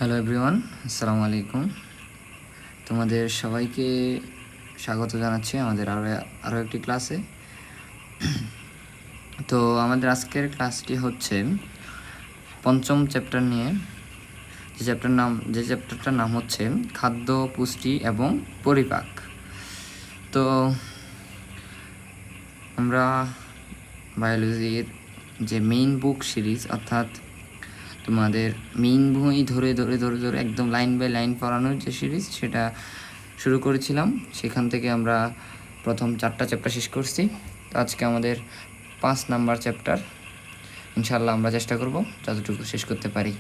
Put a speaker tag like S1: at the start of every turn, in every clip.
S1: Hello everyone, আসসালামু আলাইকুম। তোমাদের সবাইকে স্বাগত জানাচ্ছি আমাদের আরও একটি ক্লাসে। তো আমাদের আজকের ক্লাসটি হচ্ছে পঞ্চম চ্যাপ্টার নিয়ে, যে চ্যাপ্টারটার নাম হচ্ছে খাদ্য, পুষ্টি এবং পরিপাক। তো আমরা বায়োলজির যে মেইন বুক সিরিজ, অর্থাৎ তোমাদের মেইন বই ধরে ধরে ধরে ধরে একদম লাইন বাই লাইন পড়ানোর যে সিরিজ, সেটা শুরু করেছিলাম। সেখান থেকে আমরা প্রথম 4টা চ্যাপ্টার শেষ করছি। তো আজকে আমাদের 5 নাম্বার চ্যাপ্টার, ইনশাআল্লাহ আমরা চেষ্টা করব যতটুকু শেষ করতে পারি।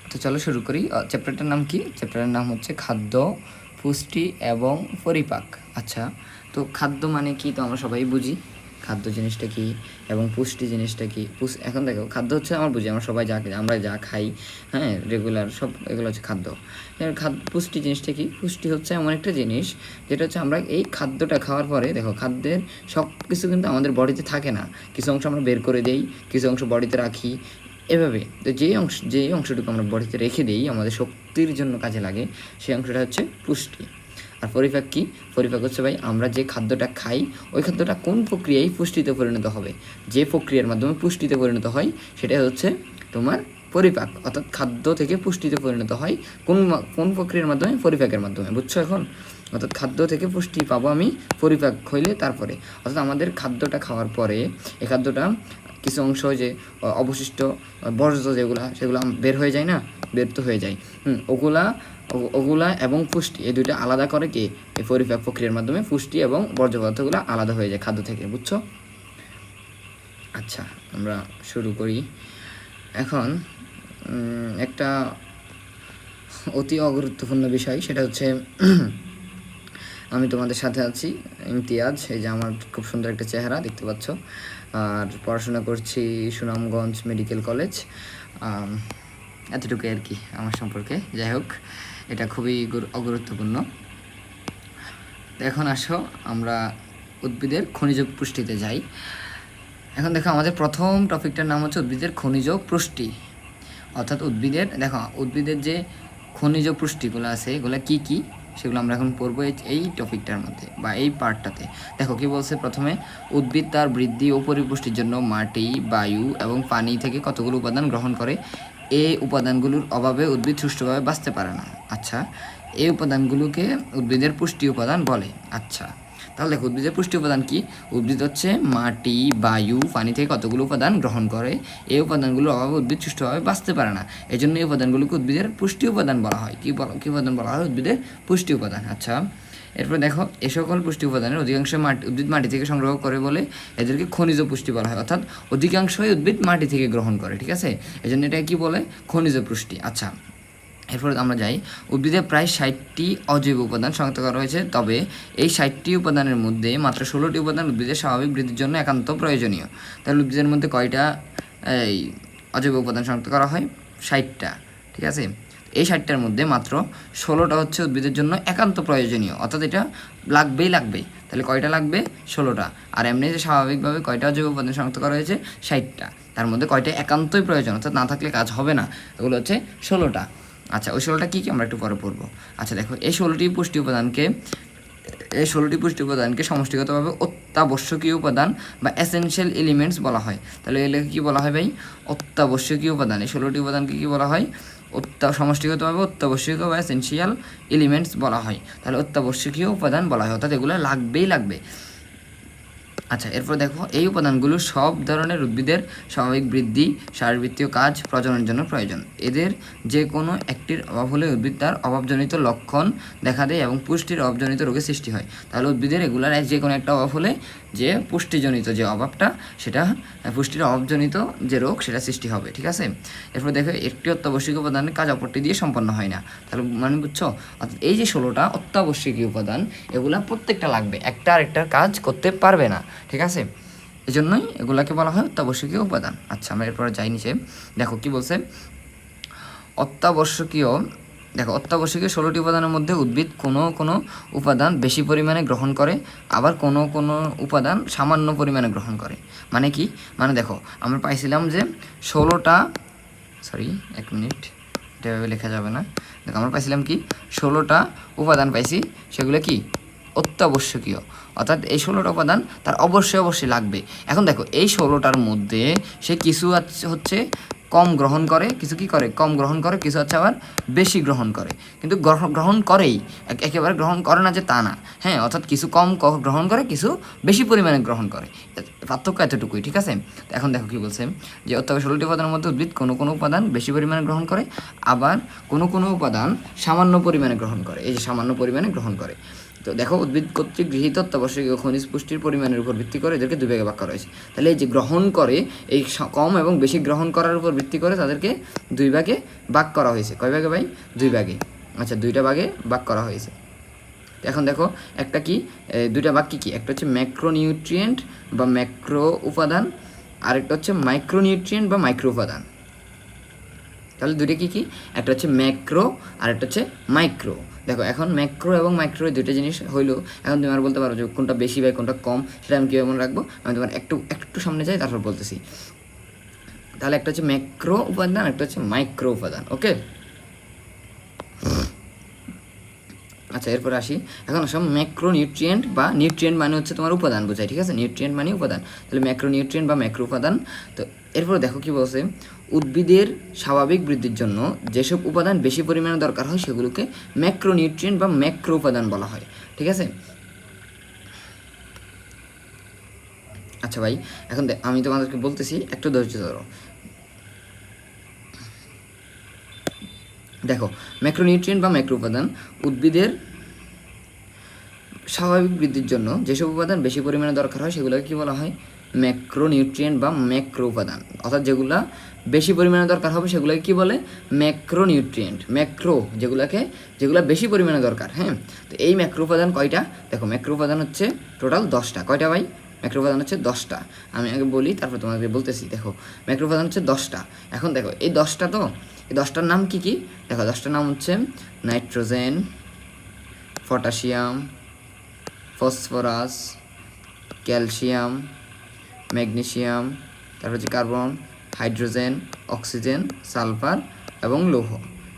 S1: তো চলো শুরু করি। চ্যাপ্টারটার নাম কি? চ্যাপ্টারের নাম হচ্ছে খাদ্য, পুষ্টি এবং পরিপাক। আচ্ছা, তো খাদ্য মানে কি তো আমরা সবাই বুঝি, খাদ্য জিনিসটা কি এবং পুষ্টি জিনিসটা কি। এখন দেখো, খাদ্য হচ্ছে আমরা বুঝি, আমরা সবাই আমরা যা খাই, হ্যাঁ, রেগুলার সব, এগুলো হচ্ছে খাদ্য। পুষ্টি জিনিসটা কি? পুষ্টি হচ্ছে এমন একটা জিনিস যেটা হচ্ছে আমরা এই খাদ্যটা খাওয়ার পরে, দেখো, খাদ্যের সব কিছু কিন্তু আমাদের বডিতে থাকে না, কিছু অংশ আমরা বের করে দেই, কিছু অংশ বডিতে রাখি, এভাবে। তো যে অংশটুকু আমরা বডিতে রেখে দিই, আমাদের শক্তির জন্য কাজে লাগে, সেই অংশটা হচ্ছে পুষ্টি। আর পরিপাক কি? পরিপাক হচ্ছে ভাই, আমরা যে খাদ্যটা খাই, ওই খাদ্যটা কোন প্রক্রিয়ায় পুষ্টিতে পরিণত হবে, যে প্রক্রিয়ার মাধ্যমে পুষ্টিতে পরিণত হয়, সেটাই হচ্ছে তোমার পরিপাক। অর্থাৎ খাদ্য থেকে পুষ্টিতে পরিণত হয় কোন প্রক্রিয়ার মাধ্যমে? পরিপাকের মাধ্যমে। বুঝছো এখন? অর্থাৎ খাদ্য থেকে পুষ্টি পাবো আমি পরিপাক হইলে, তারপরে। অর্থাৎ আমাদের খাদ্যটা খাওয়ার পরে এই খাদ্যটা কিছু অংশ যে অবশিষ্ট বর্জ্য সেগুলো বের হয়ে যায় না, বের তো হয়ে যায়, ওগুলা এবং পুষ্টি, এই দুইটা আলাদা করে কে? এই পরিপাক প্রক্রিয়ার মাধ্যমে পুষ্টি এবং বর্জ্য পদার্থগুলো আলাদা হয়ে যায় খাদ্য থেকে। বুঝছো? আচ্ছা, আমরা শুরু করি এখন। একটা অতি অগুরুত্বপূর্ণ বিষয়, সেটা হচ্ছে আমি তোমাদের সাথে আছি, ইমতিয়াজ। এই যে আমার খুব সুন্দর একটা চেহারা দেখতে পাচ্ছ, আর পড়াশোনা করছি সুনামগঞ্জ মেডিকেল কলেজ। এতটুকুই আর কি আমার সম্পর্কে। যাই হোক, এটা খুবই অগুরুত্বপূর্ণ। এখন আসো আমরা উদ্ভিদের খনিজ পুষ্টিতে যাই। এখন দেখো, আমাদের প্রথম টপিকটার নাম হচ্ছে উদ্ভিদের খনিজ পুষ্টি। অর্থাৎ উদ্ভিদের যে খনিজ পুষ্টিগুলো আছে, এগুলো কি কি, সেগুলো আমরা এখন পড়বো এই টপিকটার মধ্যে বা এই পার্টটাতে। দেখো কি বলছে প্রথমে, উদ্ভিদ তার বৃদ্ধি ও পরিপুষ্টির জন্য মাটি, বায়ু এবং পানি থেকে কতগুলো উপাদান গ্রহণ করে। এই উপাদানগুলোর অভাবে উদ্ভিদ সুষ্ঠুভাবে বাঁচতে পারে না। আচ্ছা, এই উপাদানগুলোকে উদ্ভিদের পুষ্টি উপাদান বলে। আচ্ছা, তাহলে দেখো, উদ্ভিদের পুষ্টি উপাদান কি? উদ্ভিদ হচ্ছে মাটি, বায়ু, পানি থেকে কতগুলো উপাদান গ্রহণ করে। এই উপাদানগুলোর অভাবে উদ্ভিদ সুষ্ঠুভাবে বাঁচতে পারে না। এই জন্য এই উপাদানগুলোকে উদ্ভিদের পুষ্টি উপাদান বলা হয়। কি উপাদান বলা হয়? উদ্ভিদের পুষ্টি উপাদান। আচ্ছা, এরপর দেখো, এ সকল পুষ্টি উপাদানের অধিকাংশ উদ্ভিদ মাটি থেকে সংগ্রহ করে বলে এদেরকে খনিজ পুষ্টি বলা হয়। অর্থাৎ অধিকাংশই উদ্ভিদ মাটি থেকে গ্রহণ করে, ঠিক আছে? এই জন্য এটা কি বলে? খনিজ পুষ্টি। আচ্ছা, এরপরে আমরা যাই, উদ্ভিদে প্রায় 60টি অজৈব উপাদান শনাক্ত করা হয়েছে। তবে এই 60টি উপাদানের মধ্যে মাত্র 16টি উপাদান উদ্ভিদের স্বাভাবিক বৃদ্ধির জন্য একান্ত প্রয়োজনীয়। তাহলে উদ্ভিদের মধ্যে কয়টা এই অজৈব উপাদান শনাক্ত করা হয়? 60টা, ঠিক আছে? এই 60টার মধ্যে মাত্র 16টা হচ্ছে উদ্ভিদের জন্য একান্ত প্রয়োজনীয়, অর্থাৎ এটা লাগবেই। তাহলে কয়টা লাগবে? 16টা। আর এমনি যে স্বাভাবিকভাবে কয়টা অজৈব উপাদান শনাক্ত করা হয়েছে? 60টা। তার মধ্যে কয়টা একান্তই প্রয়োজন, অর্থাৎ না থাকলে কাজ হবে না, এগুলো হচ্ছে 16টা। আচ্ছা, ওই 16টা কী আমরা একটু পরে পড়বো। আচ্ছা দেখো, এই 16টি পুষ্টি উপাদানকে সমষ্টিগতভাবে অত্যাবশ্যকীয় উপাদান বা এসেনশিয়াল এলিমেন্টস বলা হয়। তাহলে এগুলোকে কী বলা হয় ভাই? অত্যাবশ্যকীয় উপাদান। এই 16টি উপাদানকে কী বলা হয়? সমষ্টিগতভাবে অত্যাবশ্যকীয় বা এসেনশিয়াল এলিমেন্টস বলা হয়। তাহলে অত্যাবশ্যকীয় উপাদান বলা হয়, অর্থাৎ এগুলো লাগবে। আচ্ছা, এরপর দেখো, এই উপাদানগুলো সব ধরনের উদ্ভিদের স্বাভাবিক বৃদ্ধি, শারীরবৃত্তীয় কাজ, প্রজননের জন্য প্রয়োজন। এদের যে কোনো একটির অভাব হলে উদ্ভিদ তার অভাবজনিত লক্ষণ দেখা দেয় এবং পুষ্টির অভাবজনিত রোগের সৃষ্টি হয়। তাহলে উদ্ভিদের এগুলার যে কোনো একটা অভাব হলে যে পুষ্টিজনিত যে অভাবটা, সেটা পুষ্টির অভাবজনিত যে রোগ, সেটা সৃষ্টি হবে, ঠিক আছে? এরপর দেখো, একটি অত্যাবশ্যকীয় উপাদানের কাজ অপরটি দিয়ে সম্পন্ন হয় না। তাহলে মানে বুঝছো? অর্থাৎ এই যে 16টা অত্যাবশ্যকীয় উপাদান, এগুলা প্রত্যেকটা লাগবে, একটা আরেকটার কাজ করতে পারবে না, ঠিক আছে? এই জন্যই এগুলাকে বলা হয় অত্যাবশ্যকীয় উপাদান। আচ্ছা, আমরা এরপরে যাই নিচে। দেখো কি বলছে, অত্যাবশ্যকীয় 16টি উপাদানের মধ্যে উদ্ভিদ কোনো উপাদান বেশি পরিমাণে গ্রহণ করে, আবার কোনো উপাদান সামান্য পরিমাণে গ্রহণ করে। মানে কি? মানে দেখো, আমরা পাইছিলাম যে 16টা, এক মিনিট, এটা এভাবে লেখা যাবে না। দেখো আমরা পাইছিলাম কি 16টা উপাদান পাইছি, সেগুলো কি অত্যাবশ্যকীয়, অর্থাৎ এই 16টা উপাদান তার অবশ্যই লাগবে। এখন দেখো এই 16টার মধ্যে সে কিছু হচ্ছে কম গ্রহণ করে, কিছু কি করে কম গ্রহণ করে, কিছু হচ্ছে আবার বেশি গ্রহণ করে, কিন্তু গ্রহণ করেই, একেবারে গ্রহণ করে না যে তা না, হ্যাঁ, অর্থাৎ কিছু কম গ্রহণ করে, কিছু বেশি পরিমাণে গ্রহণ করে, পার্থক্য এতটুকুই, ঠিক আছে। তো এখন দেখো কি বলছে যে অত্যাবশ্যক 16টি উপাদানের মধ্যে উদ্ভিদ কোনো কোনো উপাদান বেশি পরিমাণে গ্রহণ করে, আবার কোনো কোনো উপাদান সামান্য পরিমাণে গ্রহণ করে, এই যে সামান্য পরিমাণে গ্রহণ করে। তো দেখো উদ্ভিদ কর্তৃক গৃহীত অত্যাবশ্যকীয় খনিজ পুষ্টির পরিমাণের উপর ভিত্তি করে এদেরকে দুই ভাগে ভাগ করা হয়েছে। তাহলে এই যে গ্রহণ করে, এই কম এবং বেশি গ্রহণ করার উপর ভিত্তি করে তাদেরকে দুই ভাগে ভাগ করা হয়েছে। কয় ভাগে ভাই? দুই ভাগে। আচ্ছা, দুইটা ভাগে ভাগ করা হয়েছে। এখন দেখো একটা কি, দুইটা ভাগ কি, একটা হচ্ছে ম্যাক্রোনিউট্রিয়েন্ট বা ম্যাক্রো উপাদান, আরেকটা হচ্ছে মাইক্রোনিউট্রিয়েন্ট বা মাইক্রো উপাদান। তাহলে দুইটা কি, একটা হচ্ছে ম্যাক্রো আর একটা হচ্ছে মাইক্রো। দেখো এখন ম্যাক্রো এবং মাইক্রো দুইটা জিনিস হইলো, এখন তুমি আর বলতে পারো যে কোনটা বেশি বা কোনটা কম, সেটা আমি কীভাবে মনে রাখবো? আমি তোমার একটু সামনে যাই, তারপর বলতেছি। তাহলে একটা হচ্ছে ম্যাক্রো উপাদান, একটা হচ্ছে মাইক্রো উপাদান। ওকে, আচ্ছা এরপর আসি। এখন আসো ম্যাক্রোনিউট্রিয়েন্ট বা নিউট্রিয়েন্ট মানে হচ্ছে তোমার উপাদান বোঝায়, ঠিক আছে, নিউট্রিয়েন্ট মানে উপাদান। তাহলে ম্যাক্রোনিউট্রিয়েন্ট বা ম্যাক্রো উপাদান। তো এরপর দেখো কি বলছে, উদ্ভিদের স্বাভাবিক বৃদ্ধির জন্য যেসব উপাদান বেশি পরিমাণে দরকার হয় সেগুলোকে ম্যাক্রোনিউট্রিয়েন্ট বা ম্যাক্রো উপাদান বলা হয়, ঠিক আছে। আচ্ছা ভাই, এখন আমি তোমাদেরকে বলতেছি, একটু ধৈর্য ধরো। দেখো ম্যাক্রোনিউট্রিয়েন্ট বা ম্যাক্রো উপাদান উদ্ভিদের স্বাভাবিক বৃদ্ধির জন্য যেসব উপাদান বেশি পরিমাণে দরকার হয় সেগুলোকে কী বলা হয়? ম্যাক্রোনিউট্রিয়েন্ট বা ম্যাক্রো উপাদান। অর্থাৎ যেগুলো বেশি পরিমাণে দরকার হবে সেগুলোকে কী বলে? ম্যাক্রোনিউট্রিয়েন্ট। ম্যাক্রো যেগুলো বেশি পরিমাণে দরকার, হ্যাঁ। তো এই ম্যাক্রো উপাদান কয়টা? দেখো ম্যাক্রো উপাদান হচ্ছে টোটাল 10টা। কয়টা ভাই? ম্যাক্রো উপাদান হচ্ছে 10টা। আমি আগে বলি, তারপর তোমাকে বলতেছি। দেখো ম্যাক্রো উপাদান হচ্ছে 10টা। এখন দেখো এই 10টা, তো এই 10টার নাম কি? দেখো 10টার নাম হচ্ছে nitrogen, potassium, phosphorus, calcium, magnesium, তারপর হচ্ছে কার্বন, হাইড্রোজেন, অক্সিজেন, সালফার এবং লৌহ,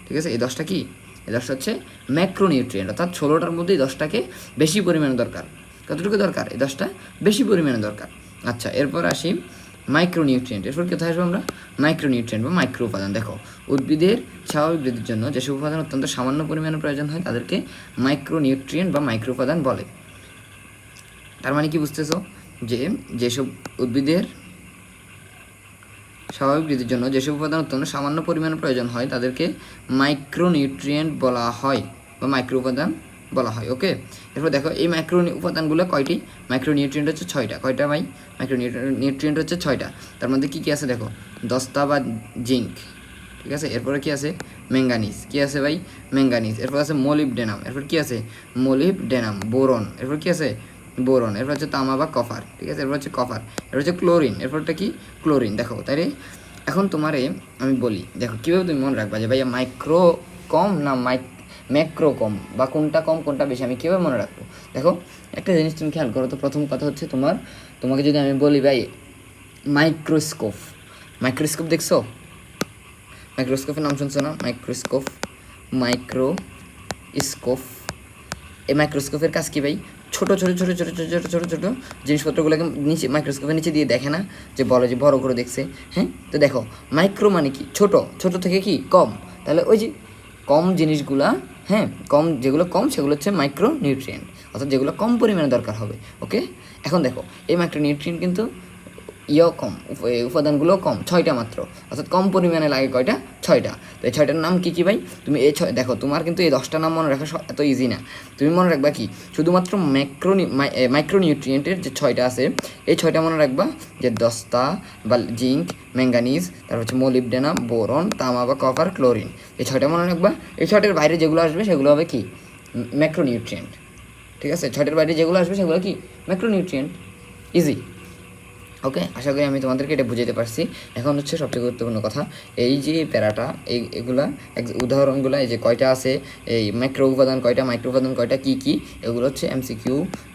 S1: ঠিক আছে। এই 10টা কি? এই 10টা হচ্ছে ম্যাক্রোনিউট্রিয়েন্ট, অর্থাৎ 16টার মধ্যে এই 10টাকে বেশি পরিমাণে দরকার। কতটুকু দরকার? এই 10টা বেশি পরিমাণে দরকার। আচ্ছা এরপর আসি মাইক্রোনিউট্রিয়েন্ট। এরপর কোথায় আসবো আমরা? মাইক্রোনিউট্রিয়েন্ট বা মাইক্রো উপাদান। দেখো উদ্ভিদের স্বাভাবিক বৃদ্ধির জন্য যেসব উপাদান অত্যন্ত সামান্য পরিমাণে প্রয়োজন হয় তাদেরকে মাইক্রোনিউট্রিয়েন্ট বা মাইক্রো উপাদান বলে। তার মানে কি বুঝতেছো? যেসব উদ্ভিদের স্বাভাবিক বৃদ্ধির জন্য যেসব উপাদান অত্যন্ত সামান্য পরিমাণে প্রয়োজন হয় তাদেরকে মাইক্রোনিউট্রিয়েন্ট বলা হয় বা মাইক্রো উপাদান বলা হয়। ওকে, এরপর দেখো এই মাইক্রো উপাদানগুলো কয়টি? মাইক্রোনিউট্রিয়েন্ট হচ্ছে 6টা। কয়টা ভাই? মাইক্রোনিউট্রিয়েন্ট হচ্ছে 6টা। তার মধ্যে কি আছে দেখো? দস্তা বা জিঙ্ক, ঠিক আছে। এরপরে কি আছে? ম্যাঙ্গানিজ। কি আছে ভাই? ম্যাঙ্গানিজ। এরপর আছে মলিবডেনাম। এরপর কি আছে? মলিবডেনাম। বোরন। এরপর কি আছে? বোরন। এরপর হচ্ছে তামা বা কপার, ঠিক আছে। এরপর হচ্ছে কপার। এরপর হচ্ছে ক্লোরিন। এরপরটা কি? ক্লোরিন। দেখো তাইলে এখন তোমারে আমি বলি, দেখো কীভাবে তুমি মনে রাখবা যে ভাইয়া মাইক্রো কম না ম্যাক্রো কম, বা কোনটা কম কোনটা বেশি, আমি কীভাবে মনে রাখবো? দেখো একটা জিনিস তুমি খেয়াল করো তো। প্রথম কথা হচ্ছে তোমাকে যদি আমি বলি ভাই মাইক্রোস্কোপ, মাইক্রোস্কোপ দেখছো? মাইক্রোস্কোপের নাম শুনছো না? Microscope, microscope. এই মাইক্রোস্কোপের কাজ কি ভাই? ছোট ছোট ছোট ছোট ছোট ছোট ছোট ছোট জিনিসপত্রগুলোকে নিচে মাইক্রোস্কোপের নিচে দিয়ে দেখে না, যে বলে যে বড় করে দেখছে, হ্যাঁ। তো দেখো মাইক্রো মানে কি? ছোট, ছোট থেকে কি? কম। তাহলে ওই যে কম জিনিসগুলা, হ্যাঁ, কম যেগুলো কম সেগুলো হচ্ছে মাইক্রো নিউট্রিয়েন্ট, অর্থাৎ যেগুলো কম পরিমাণে দরকার হবে। ওকে, এখন দেখো এই মাইক্রো নিউট্রিয়েন্ট কিন্তু কম, উপাদানগুলো কম, 6টা মাত্র, অর্থাৎ কম পরিমাণে লাগে কয়টা? 6টা। তো এই 6টার নাম কী ভাই? তুমি এই দেখো তোমার কিন্তু এই 10টা নাম মনে রাখা এত ইজি না। তুমি মনে রাখবা কি? শুধুমাত্র মাইক্রোনিউট্রিয়েন্টের যে 6টা আছে এই 6টা মনে রাখবা, যে দস্তা বা জিঙ্ক, ম্যাঙ্গানিজ, তারপর হচ্ছে মলিবডেনাম, বোরন, তামা বা কপার, ক্লোরিন। এই 6টা মনে রাখবা। এই 6টার বাইরে যেগুলো আসবে সেগুলো হবে কি? ম্যাক্রোনিউট্রিয়েন্ট, ঠিক আছে। 6টার বাইরে যেগুলো আসবে সেগুলো কি? ম্যাক্রোনিউট্রিয়েন্ট। ইজি। ওকে, আশা করি আমি তোমাদেরকে এটা বুঝাতে পারছি। এখন হচ্ছে সবচেয়ে গুরুত্বপূর্ণ কথা, এই যে প্যারাটা, এগুলা উদাহরণগুলো, এই যে কয়টা আছে, এই ম্যাক্রো উপাদান কয়টা, মাইক্রো উপাদান কয়টা, কী কী, এগুলো হচ্ছে MCQ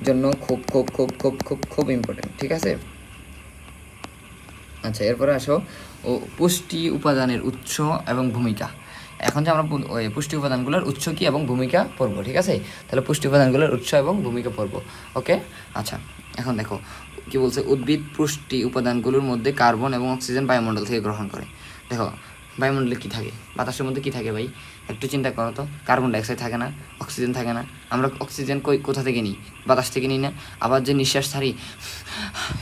S1: জন্য খুব খুব খুব খুব খুব খুব ইম্পর্টেন্ট, ঠিক আছে। আচ্ছা এরপরে আসো পুষ্টি উপাদানের উৎস এবং ভূমিকা। এখন যে আমরা ওই পুষ্টি উপাদানগুলোর উৎস কী এবং ভূমিকা পড়ব, ঠিক আছে? তাহলে পুষ্টি উপাদানগুলোর উৎস এবং ভূমিকা পড়ব। ওকে, আচ্ছা এখন দেখো কি বলছে, উদ্ভিদ পুষ্টি উপাদানগুলোর মধ্যে কার্বন এবং অক্সিজেন বায়ুমণ্ডল থেকে গ্রহণ করে। দেখো বায়ুমণ্ডলে কী থাকে, বাতাসের মধ্যে কী থাকে ভাই, একটু চিন্তা করো তো। কার্বন ডাইঅক্সাইড থাকে না, অক্সিজেন থাকে না। আমরা অক্সিজেন কোথা থেকে নিই? বাতাস থেকে নিই না? আবার যে নিঃশ্বাস ছাড়ি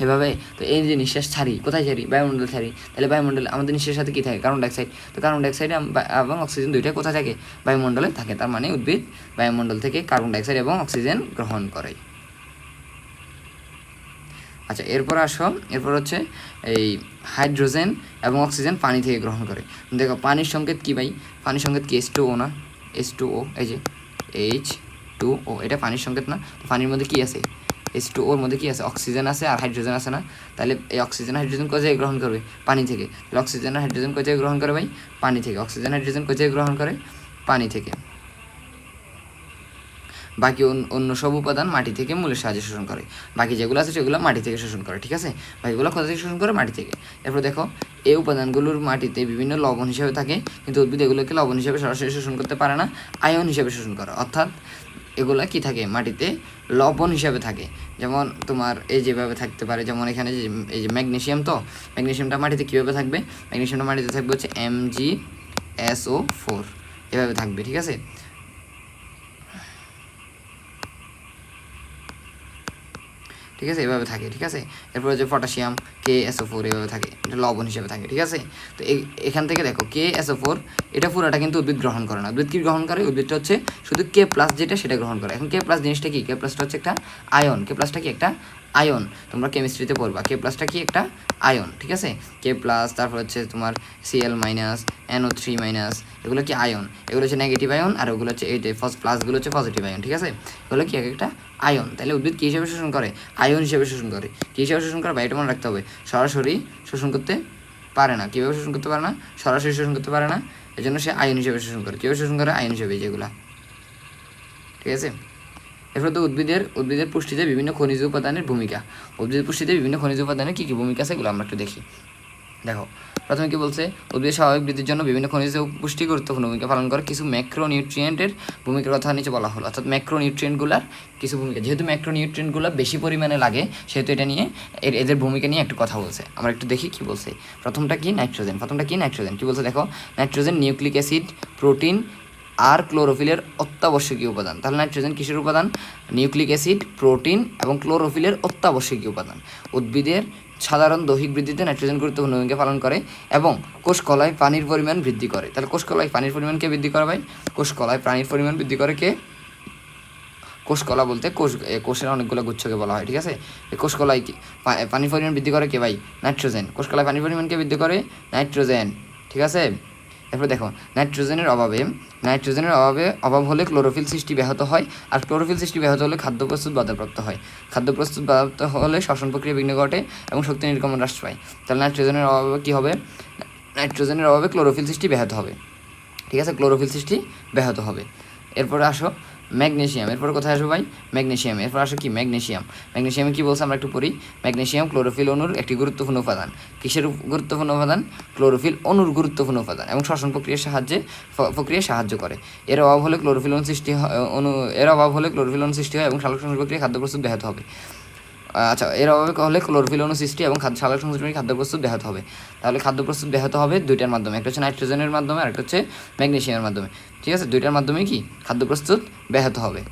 S1: এভাবে, তো এই যে নিঃশ্বাস ছাড়ি কোথায় ছাড়ি? বায়ুমণ্ডল ছাড়ি। তাহলে বায়ুমণ্ডলে আমাদের নিঃশ্বাসের সাথে কী থাকে? Carbon dioxide. তো কার্বন ডাইঅক্সাইড এবং অক্সিজেন দুইটাই কোথায় থাকে? বায়ুমণ্ডলে থাকে। তার মানে উদ্ভিদ বায়ুমণ্ডল থেকে কার্বন ডাইঅক্সাইড এবং অক্সিজেন গ্রহণ করে। আচ্ছা এরপর আসো, এরপর হচ্ছে এই হাইড্রোজেন এবং অক্সিজেন পানি থেকে গ্রহণ করে। দেখো পানির সংকেত কী ভাই? পানির সংকেত কি? H2O না? H2O, এই যে H2O, এটা পানির সংকেত না? পানির মধ্যে কি আছে? H2Oর মধ্যে কি আছে? অক্সিজেন আছে আর হাইড্রোজেন আছে না? তাহলে এই অক্সিজেন হাইড্রোজেন কোথায় গ্রহণ করবে? পানি থেকে। তাহলে অক্সিজেন আর হাইড্রোজেন কোথায় গ্রহণ করে ভাই? পানি থেকে। অক্সিজেন হাইড্রোজেন কোথায় গ্রহণ করে? পানি থেকে। বাকি অন্য সব উপাদান মাটি থেকে মূলের সাহায্যে শোষণ করে। বাকি যেগুলো আছে সেগুলো মাটি থেকে শোষণ করে, ঠিক আছে? বাকিগুলো কোথা থেকে শোষণ করে? মাটি থেকে। এরপর দেখো এই উপাদানগুলোর মাটিতে বিভিন্ন লবণ হিসেবে থাকে, কিন্তু উদ্ভিদ এগুলোকে লবণ হিসেবে সরাসরি শোষণ করতে পারে না, আয়ন হিসেবে শোষণ করে। অর্থাৎ এগুলা কি থাকে? মাটিতে লবণ হিসাবে থাকে। যেমন তোমার এই যেভাবে থাকতে পারে, যেমন এখানে যে এই যে ম্যাগনেসিয়াম, তো ম্যাগনেসিয়ামটা মাটিতে কীভাবে থাকবে? ম্যাগনেসিয়ামটা মাটিতে থাকবে হচ্ছে MgSO4, এভাবে থাকবে, ঠিক আছে? ঠিক আছে, এভাবে থাকে, ঠিক আছে? এরপরে যে পটাশিয়াম KSO4 এভাবে থাকে, এটা লবণ হিসেবে থাকে, ঠিক আছে? তো এখান থেকে দেখো KSO4 এটা পুরোটা কিন্তু উদ্ভিদ গ্রহণ করে না। উদ্ভিদ কি গ্রহণ করে? উদ্ভিদটা হচ্ছে শুধু K+ যেটা সেটা গ্রহণ করে। এখন K+ জিনিসটা কি? K+ হচ্ছে একটা আয়ন। K+ কি? একটা আয়ন। তোমরা কেমিস্ট্রিতে পড়বা K+ কি? একটা আয়ন, ঠিক আছে? K+, তারপর হচ্ছে তোমার Cl-, NO3-, এগুলো কি আয়ন? এগুলো হচ্ছে নেগেটিভ আয়ন, আর ওগুলো হচ্ছে এই প্লাসগুলো হচ্ছে পজিটিভ আয়ন, ঠিক আছে? এগুলো কি? একটা আয়ন। তাহলে উদ্ভিদ কী হিসেবে শোষণ করে? আয়ন হিসেবে শোষণ করে। কী হিসেবে শোষণ করে? এটা মনে রাখতে হবে, সরাসরি শোষণ করতে পারে না। কীভাবে শোষণ করতে পারে না? সরাসরি শোষণ করতে পারে না, এই জন্য সে আয়ন হিসেবে শোষণ করে। কীভাবে শোষণ করে? আয়ন হিসেবে, যেগুলা, ঠিক আছে? এরপর তো উদ্ভিদের পুষ্টিতে বিভিন্ন খনিজ উপাদানের ভূমিকা। উদ্ভিদের পুষ্টিতে বিভিন্ন খনিজ উপাদানের কী কী ভূমিকা আছে এগুলো আমরা একটু দেখি। দেখো প্রথমে কি বলছে? উদ্ভিদের স্বাভাবিক বৃদ্ধির জন্য বিভিন্ন খনিজ পুষ্টি গুরুত্বপূর্ণ ভূমিকা পালন করে। কিছু ম্যাক্রোনিউট্রিয়েন্টের ভূমিকার কথা নিচে বলা হলো। অর্থাৎ ম্যাক্রোনিউট্রিয়েন্টগুলোর কিছু ভূমিকা, যেহেতু ম্যাক্রোনিউট্রিয়েন্টগুলো বেশি পরিমাণে লাগে সেহেতু এটা নিয়ে এদের ভূমিকা নিয়ে একটু কথা বলছে। আমরা একটু দেখি কি বলছে। প্রথমটা কি? নাইট্রোজেন। কি বলছে দেখো? নাইট্রোজেন নিউক্লিক অ্যাসিড, প্রোটিন আর ক্লোরোফিলের অত্যাবশ্যকীয় উপাদান। তাহলে নাইট্রোজেন কিসের উপাদান? নিউক্লিক অ্যাসিড, প্রোটিন এবং ক্লোরোফিলের অত্যাবশ্যকীয় উপাদান। উদ্ভিদের সাধারণ দৈহিক বৃদ্ধিতে নাইট্রোজেন গুরুত্বপূর্ণ ভূমিকা পালন করে এবং কোষকলায় পানির পরিমাণ বৃদ্ধি করে। তাহলে কোষকলায় পানির পরিমাণ কে বৃদ্ধি করে ভাই? কোষকলায় পানির পরিমাণ বৃদ্ধি করে কে? কোষকলা বলতে কোষের অনেকগুলো গুচ্ছকে বলা হয়, ঠিক আছে? এই কোষকলায় কি পানির পরিমাণ বৃদ্ধি করে কে ভাই? নাইট্রোজেন। কোষকলায় পানির পরিমাণ কে বৃদ্ধি করে? নাইট্রোজেন, ঠিক আছে? এরপর দেখো নাইট্রোজেনের অভাব হলে ক্লোরোফিল সৃষ্টি ব্যাহত হয়, আর ক্লোরোফিল সৃষ্টি ব্যাহত হলে খাদ্য প্রস্তুত বাধাপ্রাপ্ত হয়। খাদ্য প্রস্তুত বাধাপ্রাপ্ত হলে শ্বসন প্রক্রিয়া বিঘ্ন ঘটে এবং শক্তি নির্গমন হ্রাস পায়। তাহলে নাইট্রোজেনের অভাবে কী হবে? নাইট্রোজেনের অভাবে ক্লোরোফিল সৃষ্টি ব্যাহত হবে, ঠিক আছে? ক্লোরোফিল সৃষ্টি ব্যাহত হবে। এরপরে আসো ম্যাগনেসিয়াম। এরপর কোথায় আসবো ভাই? ম্যাগনেসিয়াম। এরপর আসো কি? ম্যাগনেসিয়ামে কী বলছে আমরা একটু পড়ি। ম্যাগনেসিয়াম ক্লোরোফিল অণুর একটি গুরুত্বপূর্ণ উপাদান। কিসের গুরুত্বপূর্ণ উপাদান? ক্লোরোফিল অণুর গুরুত্বপূর্ণ উপাদান এবং শ্বসন প্রক্রিয়ায় সাহায্য করে। এর অভাব হলে ক্লোরোফিল অণু সৃষ্টি হয় এবং সালোকসংশ্লেষ প্রক্রিয়া খাদ্য প্রস্তুত ব্যাহত হবে। আচ্ছা, এর অভাবে হলে ক্লোরোফিল অণু সৃষ্টি এবং সালোকসংশ্লেষ খাদ্য প্রস্তুত ব্যাহত হবে। তাহলে খাদ্য প্রস্তুত ব্যাহত হবে দুইটার মাধ্যমে, একটা হচ্ছে নাইট্রোজেনের মাধ্যমে আর একটা হচ্ছে ম্যাগনেসিয়ামের মাধ্যমে, ঠিক আছে? দুইটার মাধ্যমে কি খাদ্য প্রস্তুত ব্যাহত হবে।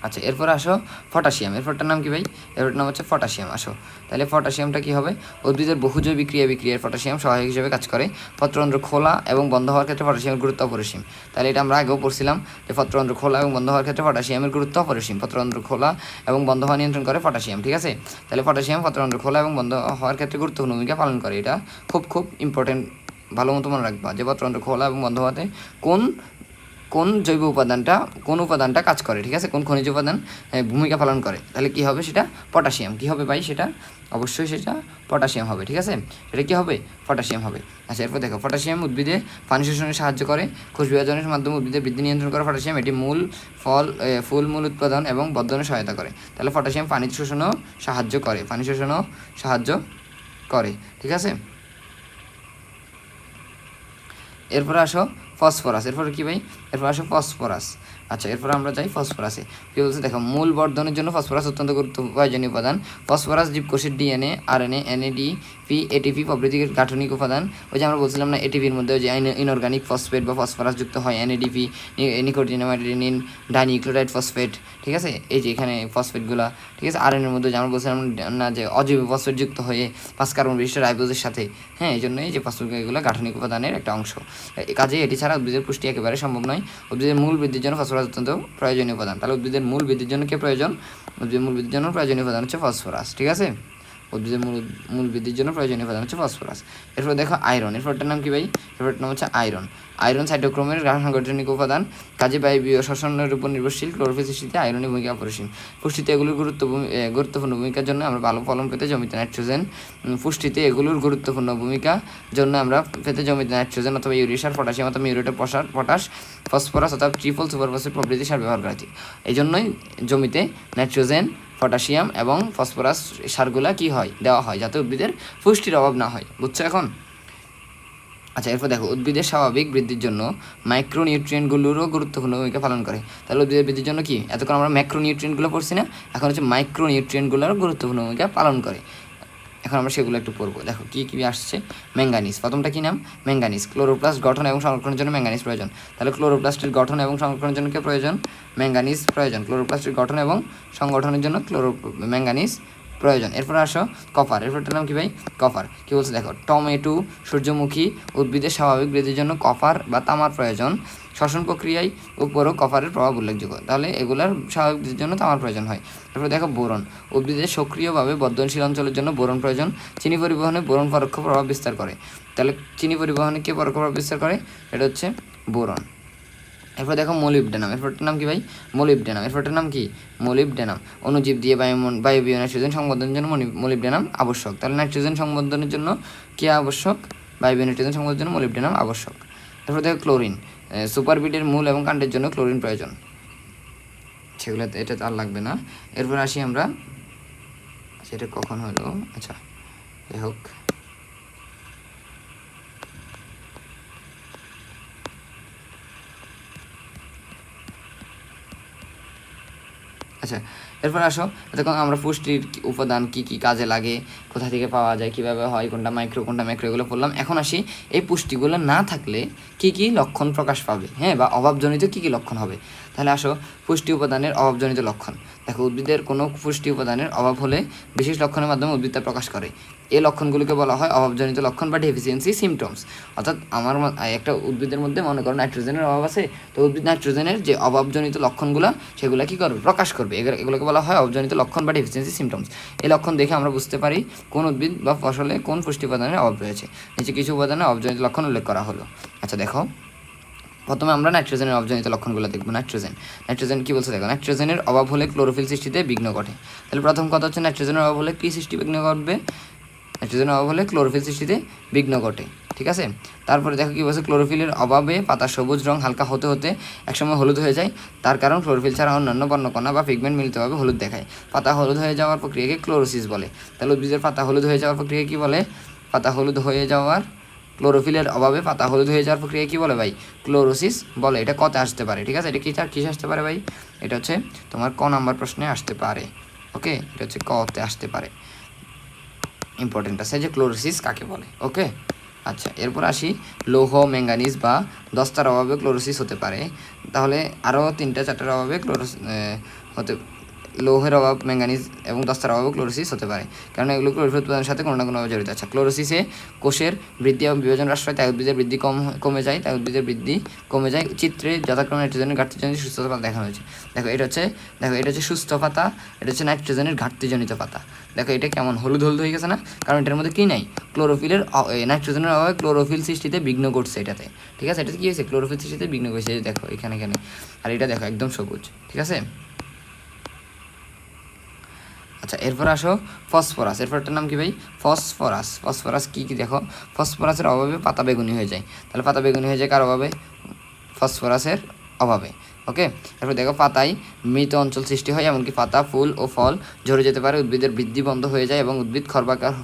S1: আচ্ছা এরপর আসো পটাশিয়াম। এরপরটার নাম কি ভাই? এরপরটার নাম হচ্ছে পটাশিয়াম। আসো তাহলে পটাশিয়ামটা কী হবে? উদ্ভিদের বহুজৈবিক বিক্রিয়ায় পটাশিয়াম সহায়ক হিসেবে কাজ করে। পত্ররন্ধ্র খোলা এবং বন্ধ হওয়ার ক্ষেত্রে পটাশিয়ামের গুরুত্ব অপরিসীম। তাহলে এটা আমরা আগেও পড়ছিলাম যে পত্ররন্ধ্র খোলা এবং বন্ধ হওয়ার ক্ষেত্রে পটাশিয়ামের গুরুত্ব অপরিসীম। পত্ররন্ধ্র খোলা এবং বন্ধ হওয়া নিয়ন্ত্রণ করে পটাশিয়াম, ঠিক আছে? তাহলে পটাশিয়াম পত্ররন্ধ্র খোলা এবং বন্ধ হওয়ার ক্ষেত্রে গুরুত্বপূর্ণ ভূমিকা পালন করে। এটা খুব ইম্পর্টেন্ট, ভালো মতো মনে রাখবা যে পত্ররন্ধ্র খোলা এবং বন্ধ হওয়াতে কোন জৈব উপাদানটা কাজ করে, ঠিক আছে? কোন খনিজ উপাদান ভূমিকা পালন করে। তাহলে কী হবে? সেটা পটাশিয়াম। কী হবে ভাই? সেটা অবশ্যই সেটা পটাশিয়াম হবে, ঠিক আছে? সেটা কী হবে? পটাশিয়াম হবে। আচ্ছা এরপর দেখো পটাশিয়াম উদ্ভিদে পানি শোষণে সাহায্য করে। কোষ বিভাজনের মাধ্যমে উদ্ভিদের বৃদ্ধি নিয়ন্ত্রণ করে পটাশিয়াম। এটি মূল উৎপাদন এবং বর্ধনে সহায়তা করে। তাহলে পটাশিয়াম পানি শোষণেও সাহায্য করে, ঠিক আছে? এরপরে আসো ফসফরাস, এরপরে কি ভাই, এরপর আসো ফসফরাস। আচ্ছা, এরপর আমরা যাই ফসফরাসে। কী বলছে দেখো, মূল বর্ধনের জন্য ফসফরাস অত্যন্ত প্রয়োজনীয় উপাদান। ফসফরাস জীবকোষের ডিএনএ, আরএনএ, এনএডিপি, এটিপি প্রভৃতির গাঠনিক উপাদান। ওই যে আমরা বলছিলাম না, এটিপির মধ্যে যে ইনঅর্গানিক ফসফেট বা ফসফরাস যুক্ত হয়, এনএডিপি, নিকোটিনামাইডিনিন, ডাইনিউক্লিওটাইড ফসফেট, ঠিক আছে, এই যে এখানে ফসফেটগুলো, ঠিক আছে। আরএনএর মধ্যে যে আমরা বলছিলাম না যে অজৈব ফসফেট যুক্ত হয়ে 5 কার্বন বিশিষ্ট রাইবোজের সাথে, হ্যাঁ, এই জন্যই যে ফসফেটগুলো গাঠনিক উপাদানের একটা অংশ। কাজে এটি ছাড়া উদ্ভিদের পুষ্টি একেবারে সম্ভব নয়। উদ্ভিদের মূল বৃদ্ধির জন্য ফসফরাস অত্যন্ত প্রয়োজনীয় উপাদান। তাহলে উদ্ভিদের মূল বৃদ্ধির জন্য কে প্রয়োজন? উদ্ভিদের মূল বৃদ্ধির জন্য প্রয়োজনীয় উপাদান হচ্ছে ফসফরাস, ঠিক আছে। উদ্ভিদের মূল বৃদ্ধির জন্য প্রয়োজনীয় উপাদান হচ্ছে ফসফরাস। এরপর দেখো আয়রন, এরপরটার নাম কি ভাই? এরপরটার নাম হচ্ছে আয়রন। আয়রন সাইটোক্রোমের সাংগঠনিক উপাদান, কাজে বায়বীয় শ্বসনের উপর নির্ভরশীল। ক্লোরোফিল সৃষ্টিতে আয়রনের ভূমিকা অপরিসীম। পুষ্টিতে এগুলোর গুরুত্বপূর্ণ ভূমিকার জন্য আমরা ভালো ফলন পেতে জমিতে নাইট্রোজেন, পুষ্টিতে এগুলোর গুরুত্বপূর্ণ ভূমিকা জন্য আমরা পেতে জমিতে নাইট্রোজেন অথবা ইউরিয়া সার, পটাশিয়াম অথবা মিউরেট অফ পটাশ, ফসফরাস অথবা ট্রিপল সুপার ফসফেট প্রভৃতি সার ব্যবহার করা। এই জন্যই জমিতে নাইট্রোজেন, পটাশিয়াম এবং ফসফরাস সারগুলা কি হয়, দেওয়া হয়, যাতে উদ্ভিদের পুষ্টির অভাব না হয়। বুঝছো এখন? আচ্ছা, এরপর দেখো, উদ্ভিদের স্বাভাবিক বৃদ্ধির জন্য মাইক্রোনিউট্রিয়েন্টগুলোরও গুরুত্বপূর্ণ ভূমিকা পালন করে। তাহলে উদ্ভিদের বৃদ্ধির জন্য কি, এতক্ষণ আমরা ম্যাক্রোনিউট্রিয়েন্টগুলো পড়ছি না, এখন হচ্ছে মাইক্রোনিউট্রিয়েন্টগুলোরও গুরুত্বপূর্ণ ভূমিকা পালন করে। এখন আমরা সেগুলো একটু পড়বো। দেখো কী কী আসছে। ম্যাঙ্গানিজ, প্রথমটা কী নাম? ম্যাঙ্গানিজ। ক্লোরোপ্লাস্ট গঠন এবং সংরক্ষণের জন্য ম্যাঙ্গানিজ প্রয়োজন। তাহলে ক্লোরোপ্লাস্টের গঠন এবং সংরক্ষণের জন্য কে প্রয়োজন? ম্যাঙ্গানিজ প্রয়োজন। ক্লোরোপ্লাস্টের গঠন এবং সংগঠনের জন্য ম্যাঙ্গানিজ প্রয়োজন। এরপর আসো কপার, এরপরটার নাম কি ভাই? কপার। কী বলছে দেখো, টমেটো, সূর্যমুখী উদ্ভিদের স্বাভাবিক বৃদ্ধির জন্য কপার বা তামার প্রয়োজন। শ্বসন প্রক্রিয়ায় উপরও কপারের প্রভাব উল্লেখযোগ্য। তাহলে এগুলোর স্বাভাবিক বৃদ্ধির জন্য তামার প্রয়োজন হয়। তারপরে দেখো বোরন, উদ্ভিদের সক্রিয়ভাবে বর্ধনশীল অঞ্চলের জন্য বোরন প্রয়োজন। চিনি পরিবহনে বোরন পরোক্ষ প্রভাব বিস্তার করে। তাহলে চিনি পরিবহনে কে পরোক্ষ প্রভাব বিস্তার করে? এটা হচ্ছে বোরন। এরপর দেখো মলিবডেনাম, এরপরটার নাম কি ভাই? মলিবডেনাম। এরপরটার নাম কি? মলিবডেনাম। অণুজীব দিয়ে বায়বীয় নাইট্রোজেন সংবন্ধনের জন্য মলিবডেনাম আবশ্যক। তাহলে নাইট্রোজেন সংবন্ধনের জন্য কে আবশ্যক? বায়বীয় নাইট্রোজেন সংবন্ধনের জন্য মলিবডেনাম আবশ্যক। এরপর দেখো ক্লোরিন, সুপারবিটের মূল এবং কাণ্ডের জন্য ক্লোরিন প্রয়োজন। সেগুলো এটা আর লাগবে না। এরপর আসি আমরা, সেটা কখন হলো, আচ্ছা যাই হোক। আচ্ছা, এরপর আসো, দেখুন আমরা পুষ্টির উপাদান কী কী কাজে লাগে, কোথা থেকে পাওয়া যায়, কীভাবে হয়, কোনটা মাইক্রো কোনটা ম্যাক্রো, এগুলো বললাম। এখন আসি, এই পুষ্টিগুলো না থাকলে কী কী লক্ষণ প্রকাশ পাবে, হ্যাঁ, বা অভাবজনিত কী কী লক্ষণ হবে। তাহলে আসো, পুষ্টি উপাদানের অভাবজনিত লক্ষণ। দেখো, উদ্ভিদের কোনো পুষ্টি উপাদানের অভাব হলে বিশেষ লক্ষণের মাধ্যমে উদ্ভিদ তা প্রকাশ করে। এই লক্ষণগুলোকে বলা হয় অভাবজনিত লক্ষণ বা ডেফিসিয়েন্সি সিমটমস। অর্থাৎ আমার একটা উদ্ভিদের মধ্যে মনে করো নাইট্রোজেনের অভাব আছে, তো উদ্ভিদ নাইট্রোজেনের যে অভাবজনিত লক্ষণগুলো সেগুলো কী করবে, প্রকাশ করবে। এগুলোকে বলা হয় অভাবজনিত লক্ষণ বা ডেফিসিয়েন্সি সিমটমস। এই লক্ষণ দেখে আমরা বুঝতে পারি কোন উদ্ভিদ বা ফসলে কোন পুষ্টি উপাদানের অভাব রয়েছে। নিচে কিছু উপাদানের অভাবজনিত লক্ষণ উল্লেখ করা হলো। আচ্ছা দেখো, প্রথমে আমরা নাইট্রোজেনের অভাবজনিত লক্ষণগুলো দেখব। নাইট্রোজেন কী বলছে দেখো, নাইট্রোজেনের অভাব হলে ক্লোরোফিল সৃষ্টিতে বিঘ্ন ঘটে। তাহলে প্রথম কথা হচ্ছে নাইট্রোজেনের অভাব হলে কী সৃষ্টি বিঘ্ন ঘটবে? নাইট্রোজেনের অভাব হলে ক্লোরোফিল সৃষ্টিতে বিঘ্ন ঘটে, ঠিক আছে। তারপরে দেখো কী বলছে, ক্লোরোফিলের অভাবে পাতার সবুজ রং হালকা হতে হতে একসময় হলুদ হয়ে যায়। তার কারণ ক্লোরোফিল ছাড়া অন্যান্য বর্ণকণা বা পিগমেন্ট মিলিতভাবে হলুদ দেখায়। পাতা হলুদ হয়ে যাওয়ার প্রক্রিয়াকে ক্লোরোসিস বলে। তাহলে উদ্ভিদের পাতা হলুদ হয়ে যাওয়ার প্রক্রিয়া কী বলে? পাতা হলুদ হয়ে যাওয়ার, ক্লোরোফিলের অভাবে পাতা হলুদ হয়ে যাওয়ার প্রক্রিয়া কী বলে ভাই? ক্লোরোসিস বলে। এটা কতে আসতে পারে, ঠিক আছে, এটা কী আসতে পারে ভাই? এটা হচ্ছে তোমার ক নাম্বার প্রশ্নে আসতে পারে। ওকে, এটা হচ্ছে কতে আসতে পারে। ইম্পর্টেন্ট আছে যে ক্লোরোসিস কাকে বলে। ওকে, আচ্ছা এরপর আসি, লৌহ, ম্যাঙ্গানিজ বা দস্তার অভাবে ক্লোরোসিস হতে পারে। তাহলে আরও 3-4টার অভাবে হতে, লৌহের অভাব, ম্যাঙ্গানিজ এবং দস্তার অভাবে ক্লোরোসিস হতে পারে, কারণ এগুলো ক্লোরোফিল উৎপাদনের সাথে কোনো না কোনোভাবে জড়িত। আচ্ছা, ক্লোরোসিসে কোষের বৃদ্ধি এবং বিভাজন হ্রাস হয়, তাই উদ্ভিদের বৃদ্ধি কমে যায়। চিত্রে যথাক্রমে নাইট্রোজেনের ঘাটতিজনিত সুস্থতা পাতা দেখানো হয়েছে। দেখো এটা হচ্ছে সুস্থ পাতা, এটা হচ্ছে নাইট্রোজেনের ঘাটতিজনিত পাতা। দেখো এটা কেমন হলুদ হয়ে গেছে না? কারণ এটার মধ্যে কী নাই? ক্লোরোফিলের, নাইট্রোজেনের অভাবে ক্লোরোফিল সৃষ্টিতে বিঘ্ন ঘটছে এটাতে, ঠিক আছে। এটাতে কী হয়েছে? ক্লোরোফিল সৃষ্টিতে বিঘ্ন ঘটছে। দেখো এখানে, আর এটা দেখো একদম সবুজ, ঠিক আছে। আচ্ছা, এরপর আসো ফসফরাস, এরপরটার নাম কি ভাই? ফসফরাস কী দেখো, ফসফরাসের অভাবে পাতা বেগুনি হয়ে যায়। তাহলে পাতা বেগুনি হয়ে যায় কার অভাবে? ফসফরাসের অভাবে। ওকে, এরপর দেখো পাতায় মৃত অঞ্চল সৃষ্টি হয়, এমনকি পাতা, ফুল ও ফল ঝরে যেতে পারে, উদ্ভিদের বৃদ্ধি বন্ধ হয়ে যায় এবং উদ্ভিদ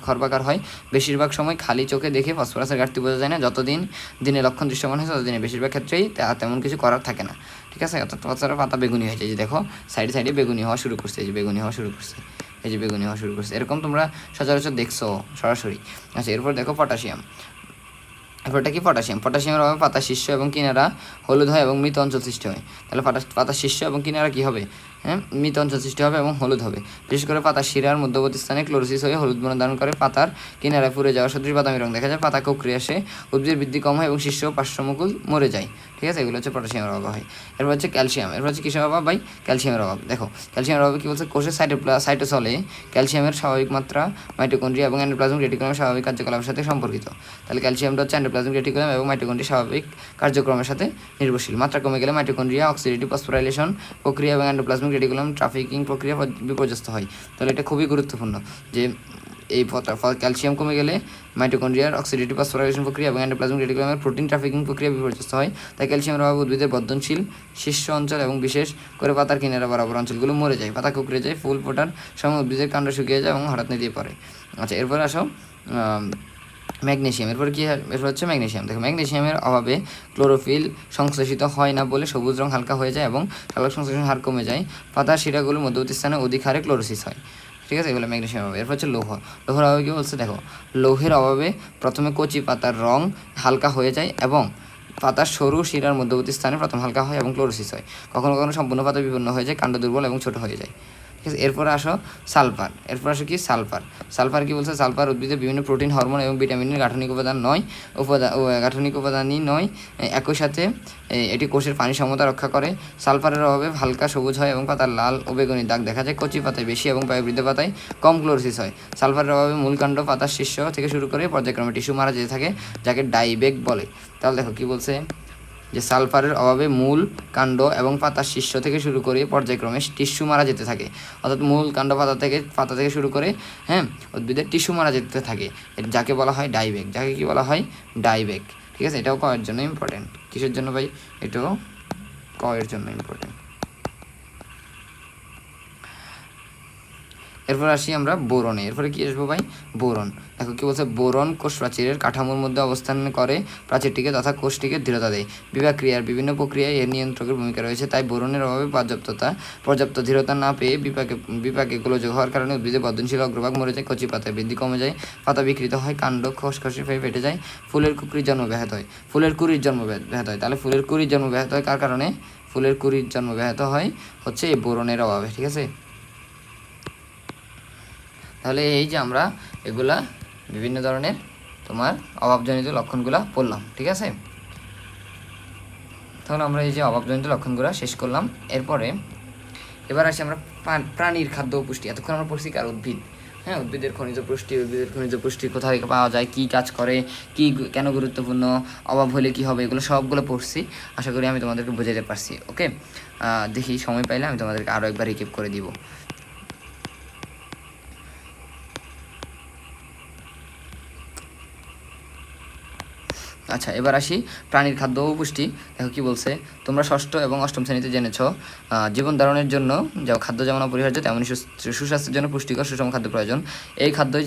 S1: খর্বাকার হয়। বেশিরভাগ সময় খালি চোখে দেখে ফসফরাসের ঘাটতি বোঝা যায় না। যতদিন দিনে লক্ষণ দৃশ্যমান হয় ততদিনে বেশিরভাগ ক্ষেত্রেই তেমন কিছু করার থাকে না। ঠিক আছে, অর্থাৎ পাতা বেগুনি হয়ে যায়। যে দেখো সাইডে সাইডে বেগুনি হওয়া শুরু করছে, এই যে বেগুনি হওয়া শুরু করছে, এই যে বেগুনি হওয়া শুরু করছে, এরকম তোমরা সচরাচর দেখছো সরাসরি। আচ্ছা, এরপর দেখো পটাশিয়াম। এরপরটা কি পটাশিয়ামের অভাবে পাতার শীর্ষ এবং কিনারা হলুদ হয় এবং মৃত অঞ্চল সৃষ্টি হয়। তাহলে পাতার শীর্ষ এবং কিনারা কী হবে? মৃত অঞ্চল সৃষ্টি হবে এবং হলুদ হবে। বিশেষ করে পাতার শিরার মধ্যবর্তী স্থানে ক্লোরোসিস হয়ে হলুদ বর্ণ ধারণ করে। পাতার কিনারায় পুড়ে যাওয়া সদৃশ বাদামি রং দেখা যায়। পাতা কুঁকড়ে আসে, উদ্ভিদের বৃদ্ধি কম হয় এবং শীর্ষ পার্শ্বমুকুল মরে যায়। ঠিক আছে, এগুলো হচ্ছে পটাশিয়ামের অভাব হয়। এরপর হচ্ছে ক্যালসিয়াম। এরপর হচ্ছে কিসের অভাব ভাই? ক্যালসিয়ামের অভাব। দেখো ক্যালসিয়ামের অভাবে কী বলছে? কোষের সাইটোসলে ক্যালসিয়ামের স্বাভাবিক মাত্রা মাইটোকন্ড্রিয়া এবং এন্ডোপ্লাজমিক রেটিকুলামের স্বাভাবিক কার্যকলাপের সাথে সম্পর্কিত। তাহলে ক্যালসিয়ামটা হচ্ছে এন্ডোপ্লাজমিক রেটিকুলাম এবং মাইটোকন্ড্রিয়া স্বাভাবিক কার্যক্রমের সাথে নির্ভরশীল। মাত্রা কমে গেলে মাইটোকন্ড্রিয়া অক্সিডেটিভ ফসফোরাইলেশন প্রক্রিয়া এবং এন্ডোপ্লাজমিক রেটিকুলাম ট্রাফিকিং প্রক্রিয়া বিপর্যস্ত হয়। তাহলে এটা খুবই গুরুত্বপূর্ণ যে এই ক্যালসিয়াম কমে গেলে মাইটোকন্ড্রিয়ার অক্সিডেটিভ ফসফোরাইলেশন প্রক্রিয়া এবং এন্ডোপ্লাজমিক রেটিকুলামের প্রোটিন ট্রাফিকিং প্রক্রিয়া বিপর্যস্ত হয়। তাই ক্যালসিয়ামের অভাবে উদ্ভিদের বর্ধনশীল শীর্ষ অঞ্চল এবং বিশেষ করে পাতার কিনারা বরাবর অঞ্চলগুলো মরে যায়, পাতা কুঁকড়ে যায়, ফুল ফোটার সময় উদ্ভিদের কাণ্ড শুকিয়ে যায় এবং হঠাৎ নিয়ে পড়ে। আচ্ছা, এরপরে আসো ম্যাগনেসিয়াম। এরপর হচ্ছে ম্যাগনেসিয়াম। দেখো ম্যাগনেসিয়ামের অভাবে ক্লোরোফিল সংশ্লেষিত হয় না বলে সবুজ রং হালকা হয়ে যায় এবং সালোক সংশ্লেষণ হার কমে যায়। পাতার শিরাগুলোর মধ্যবর্তী স্থানে অধিক হারে ক্লোরোসিস হয়। ঠিক আছে, এগুলো ম্যাগনেসিয়াম অভাবে। এরপর হচ্ছে লোহের অভাবে কী বলছে? দেখো লোহের অভাবে প্রথমে কচি পাতার রং হালকা হয়ে যায় এবং পাতার সরু শিরার মধ্যবর্তী স্থানে প্রথম হালকা হয় এবং ক্লোরোসিস হয়। কখনো কখনো সম্পূর্ণ পাতা বিপন্ন হয়ে যায়, কাণ্ড দুর্বল এবং ছোট হয়ে যায়। ঠিক আছে, এরপরে আসো সালফার। এরপর আসো কি? সালফার কি বলছে? সালফার উদ্ভিদের বিভিন্ন প্রোটিন, হরমোন এবং ভিটামিনের গাঠনিক উপাদানই নয়, একই সাথে এটি কোষের পানি সমতা রক্ষা করে। সালফারের অভাবে হালকা সবুজ হয় এবং পাতার লাল ও বেগুনি দাগ দেখা যায়। কচি পাতায় বেশি এবং বৃদ্ধ পাতায় কম ক্লোরোসিস হয়। সালফারের অভাবে মূল কাণ্ড, পাতার শীর্ষ থেকে শুরু করে পর্যায়ক্রমে টিস্যু মারা যেতে থাকে, যাকে ডাইবেক বলে। তাহলে দেখো কি বলছে? যে সালফারের অভাবে মূল কাণ্ড এবং পাতার শীর্ষ থেকে শুরু করে পর্যায়ক্রমে টিস্যু মারা যেতে থাকে। অর্থাৎ মূল কাণ্ড পাতা থেকে শুরু করে উদ্ভিদের টিস্যু মারা যেতে থাকে, যাকে বলা হয় ডাইবেক। যাকে কি বলা হয়? ডাইবেক। ঠিক আছে, এটাও কয়ের জন্য ইম্পর্টেন্ট। কিসের জন্য ভাই? এটাও কয়ের জন্য ইম্পর্টেন্ট। এরপর আসি আমরা বোরনে। এরপরে কি আসবো ভাই? বোরন। দেখো কি বলছে? বোরন কোষ প্রাচীরের কাঠামোর মধ্যে অবস্থান করে প্রাচীরটিকে তথা কোষটিকে দৃঢ়তা দেয়। বিপাক্রিয়ার বিভিন্ন প্রক্রিয়ায় এর নিয়ন্ত্রকের ভূমিকা রয়েছে। তাই বোরনের অভাবে পর্যাপ্ত দৃঢ়তা না পেয়ে বিপাকে গোলযোগ হওয়ার কারণে উদ্ভিদের বর্ধনশীল অগ্রভাগ মরে যায়, কচি পাতায় বৃদ্ধি কমে যায়, পাতা বিকৃত হয়, কাণ্ড খসখসে হয়ে ফেটে যায়, ফুলের কুঁড়ির জন্ম ব্যাহত হয়। তাহলে ফুলের কুঁড়ির জন্ম ব্যাহত হয় কার কারণে? ফুলের কুঁড়ির জন্ম ব্যাহত হয় হচ্ছে এই বোরনের অভাবে। ঠিক আছে, তাহলে এই যে আমরা এগুলা বিভিন্ন ধরনের তোমার অভাবজনিত লক্ষণগুলা পড়লাম। ঠিক আছে, তাহলে আমরা এই যে অভাবজনিত লক্ষণগুলো শেষ করলাম। এবার আসি আমরা প্রাণীর খাদ্য ও পুষ্টি। এতক্ষণ আমরা পড়ছি কার? উদ্ভিদ। উদ্ভিদের খনিজ পুষ্টি কোথা থেকে পাওয়া যায়, কী কাজ করে, কী কেন গুরুত্বপূর্ণ, অভাব হলে কী হবে, এগুলো সবগুলো পড়ছি। আশা করি আমি তোমাদেরকে বোঝাতে পারছি। ওকে, দেখি সময় পাইলে আমি তোমাদেরকে আরও একবার রিকেপ করে দিব। আচ্ছা, এবার আসি প্রাণীর খাদ্য ও পুষ্টি। দেখো কি বলছে? তোমরা ষষ্ঠ এবং অষ্টম শ্রেণীতে জেনেছ জীবন ধারণের জন্য খাদ্য যেমন অপরিহার্য, তেমনি সুস্বাস্থ্যের জন্য পুষ্টিকর সুষম খাদ্য প্রয়োজন। এই খাদ্যই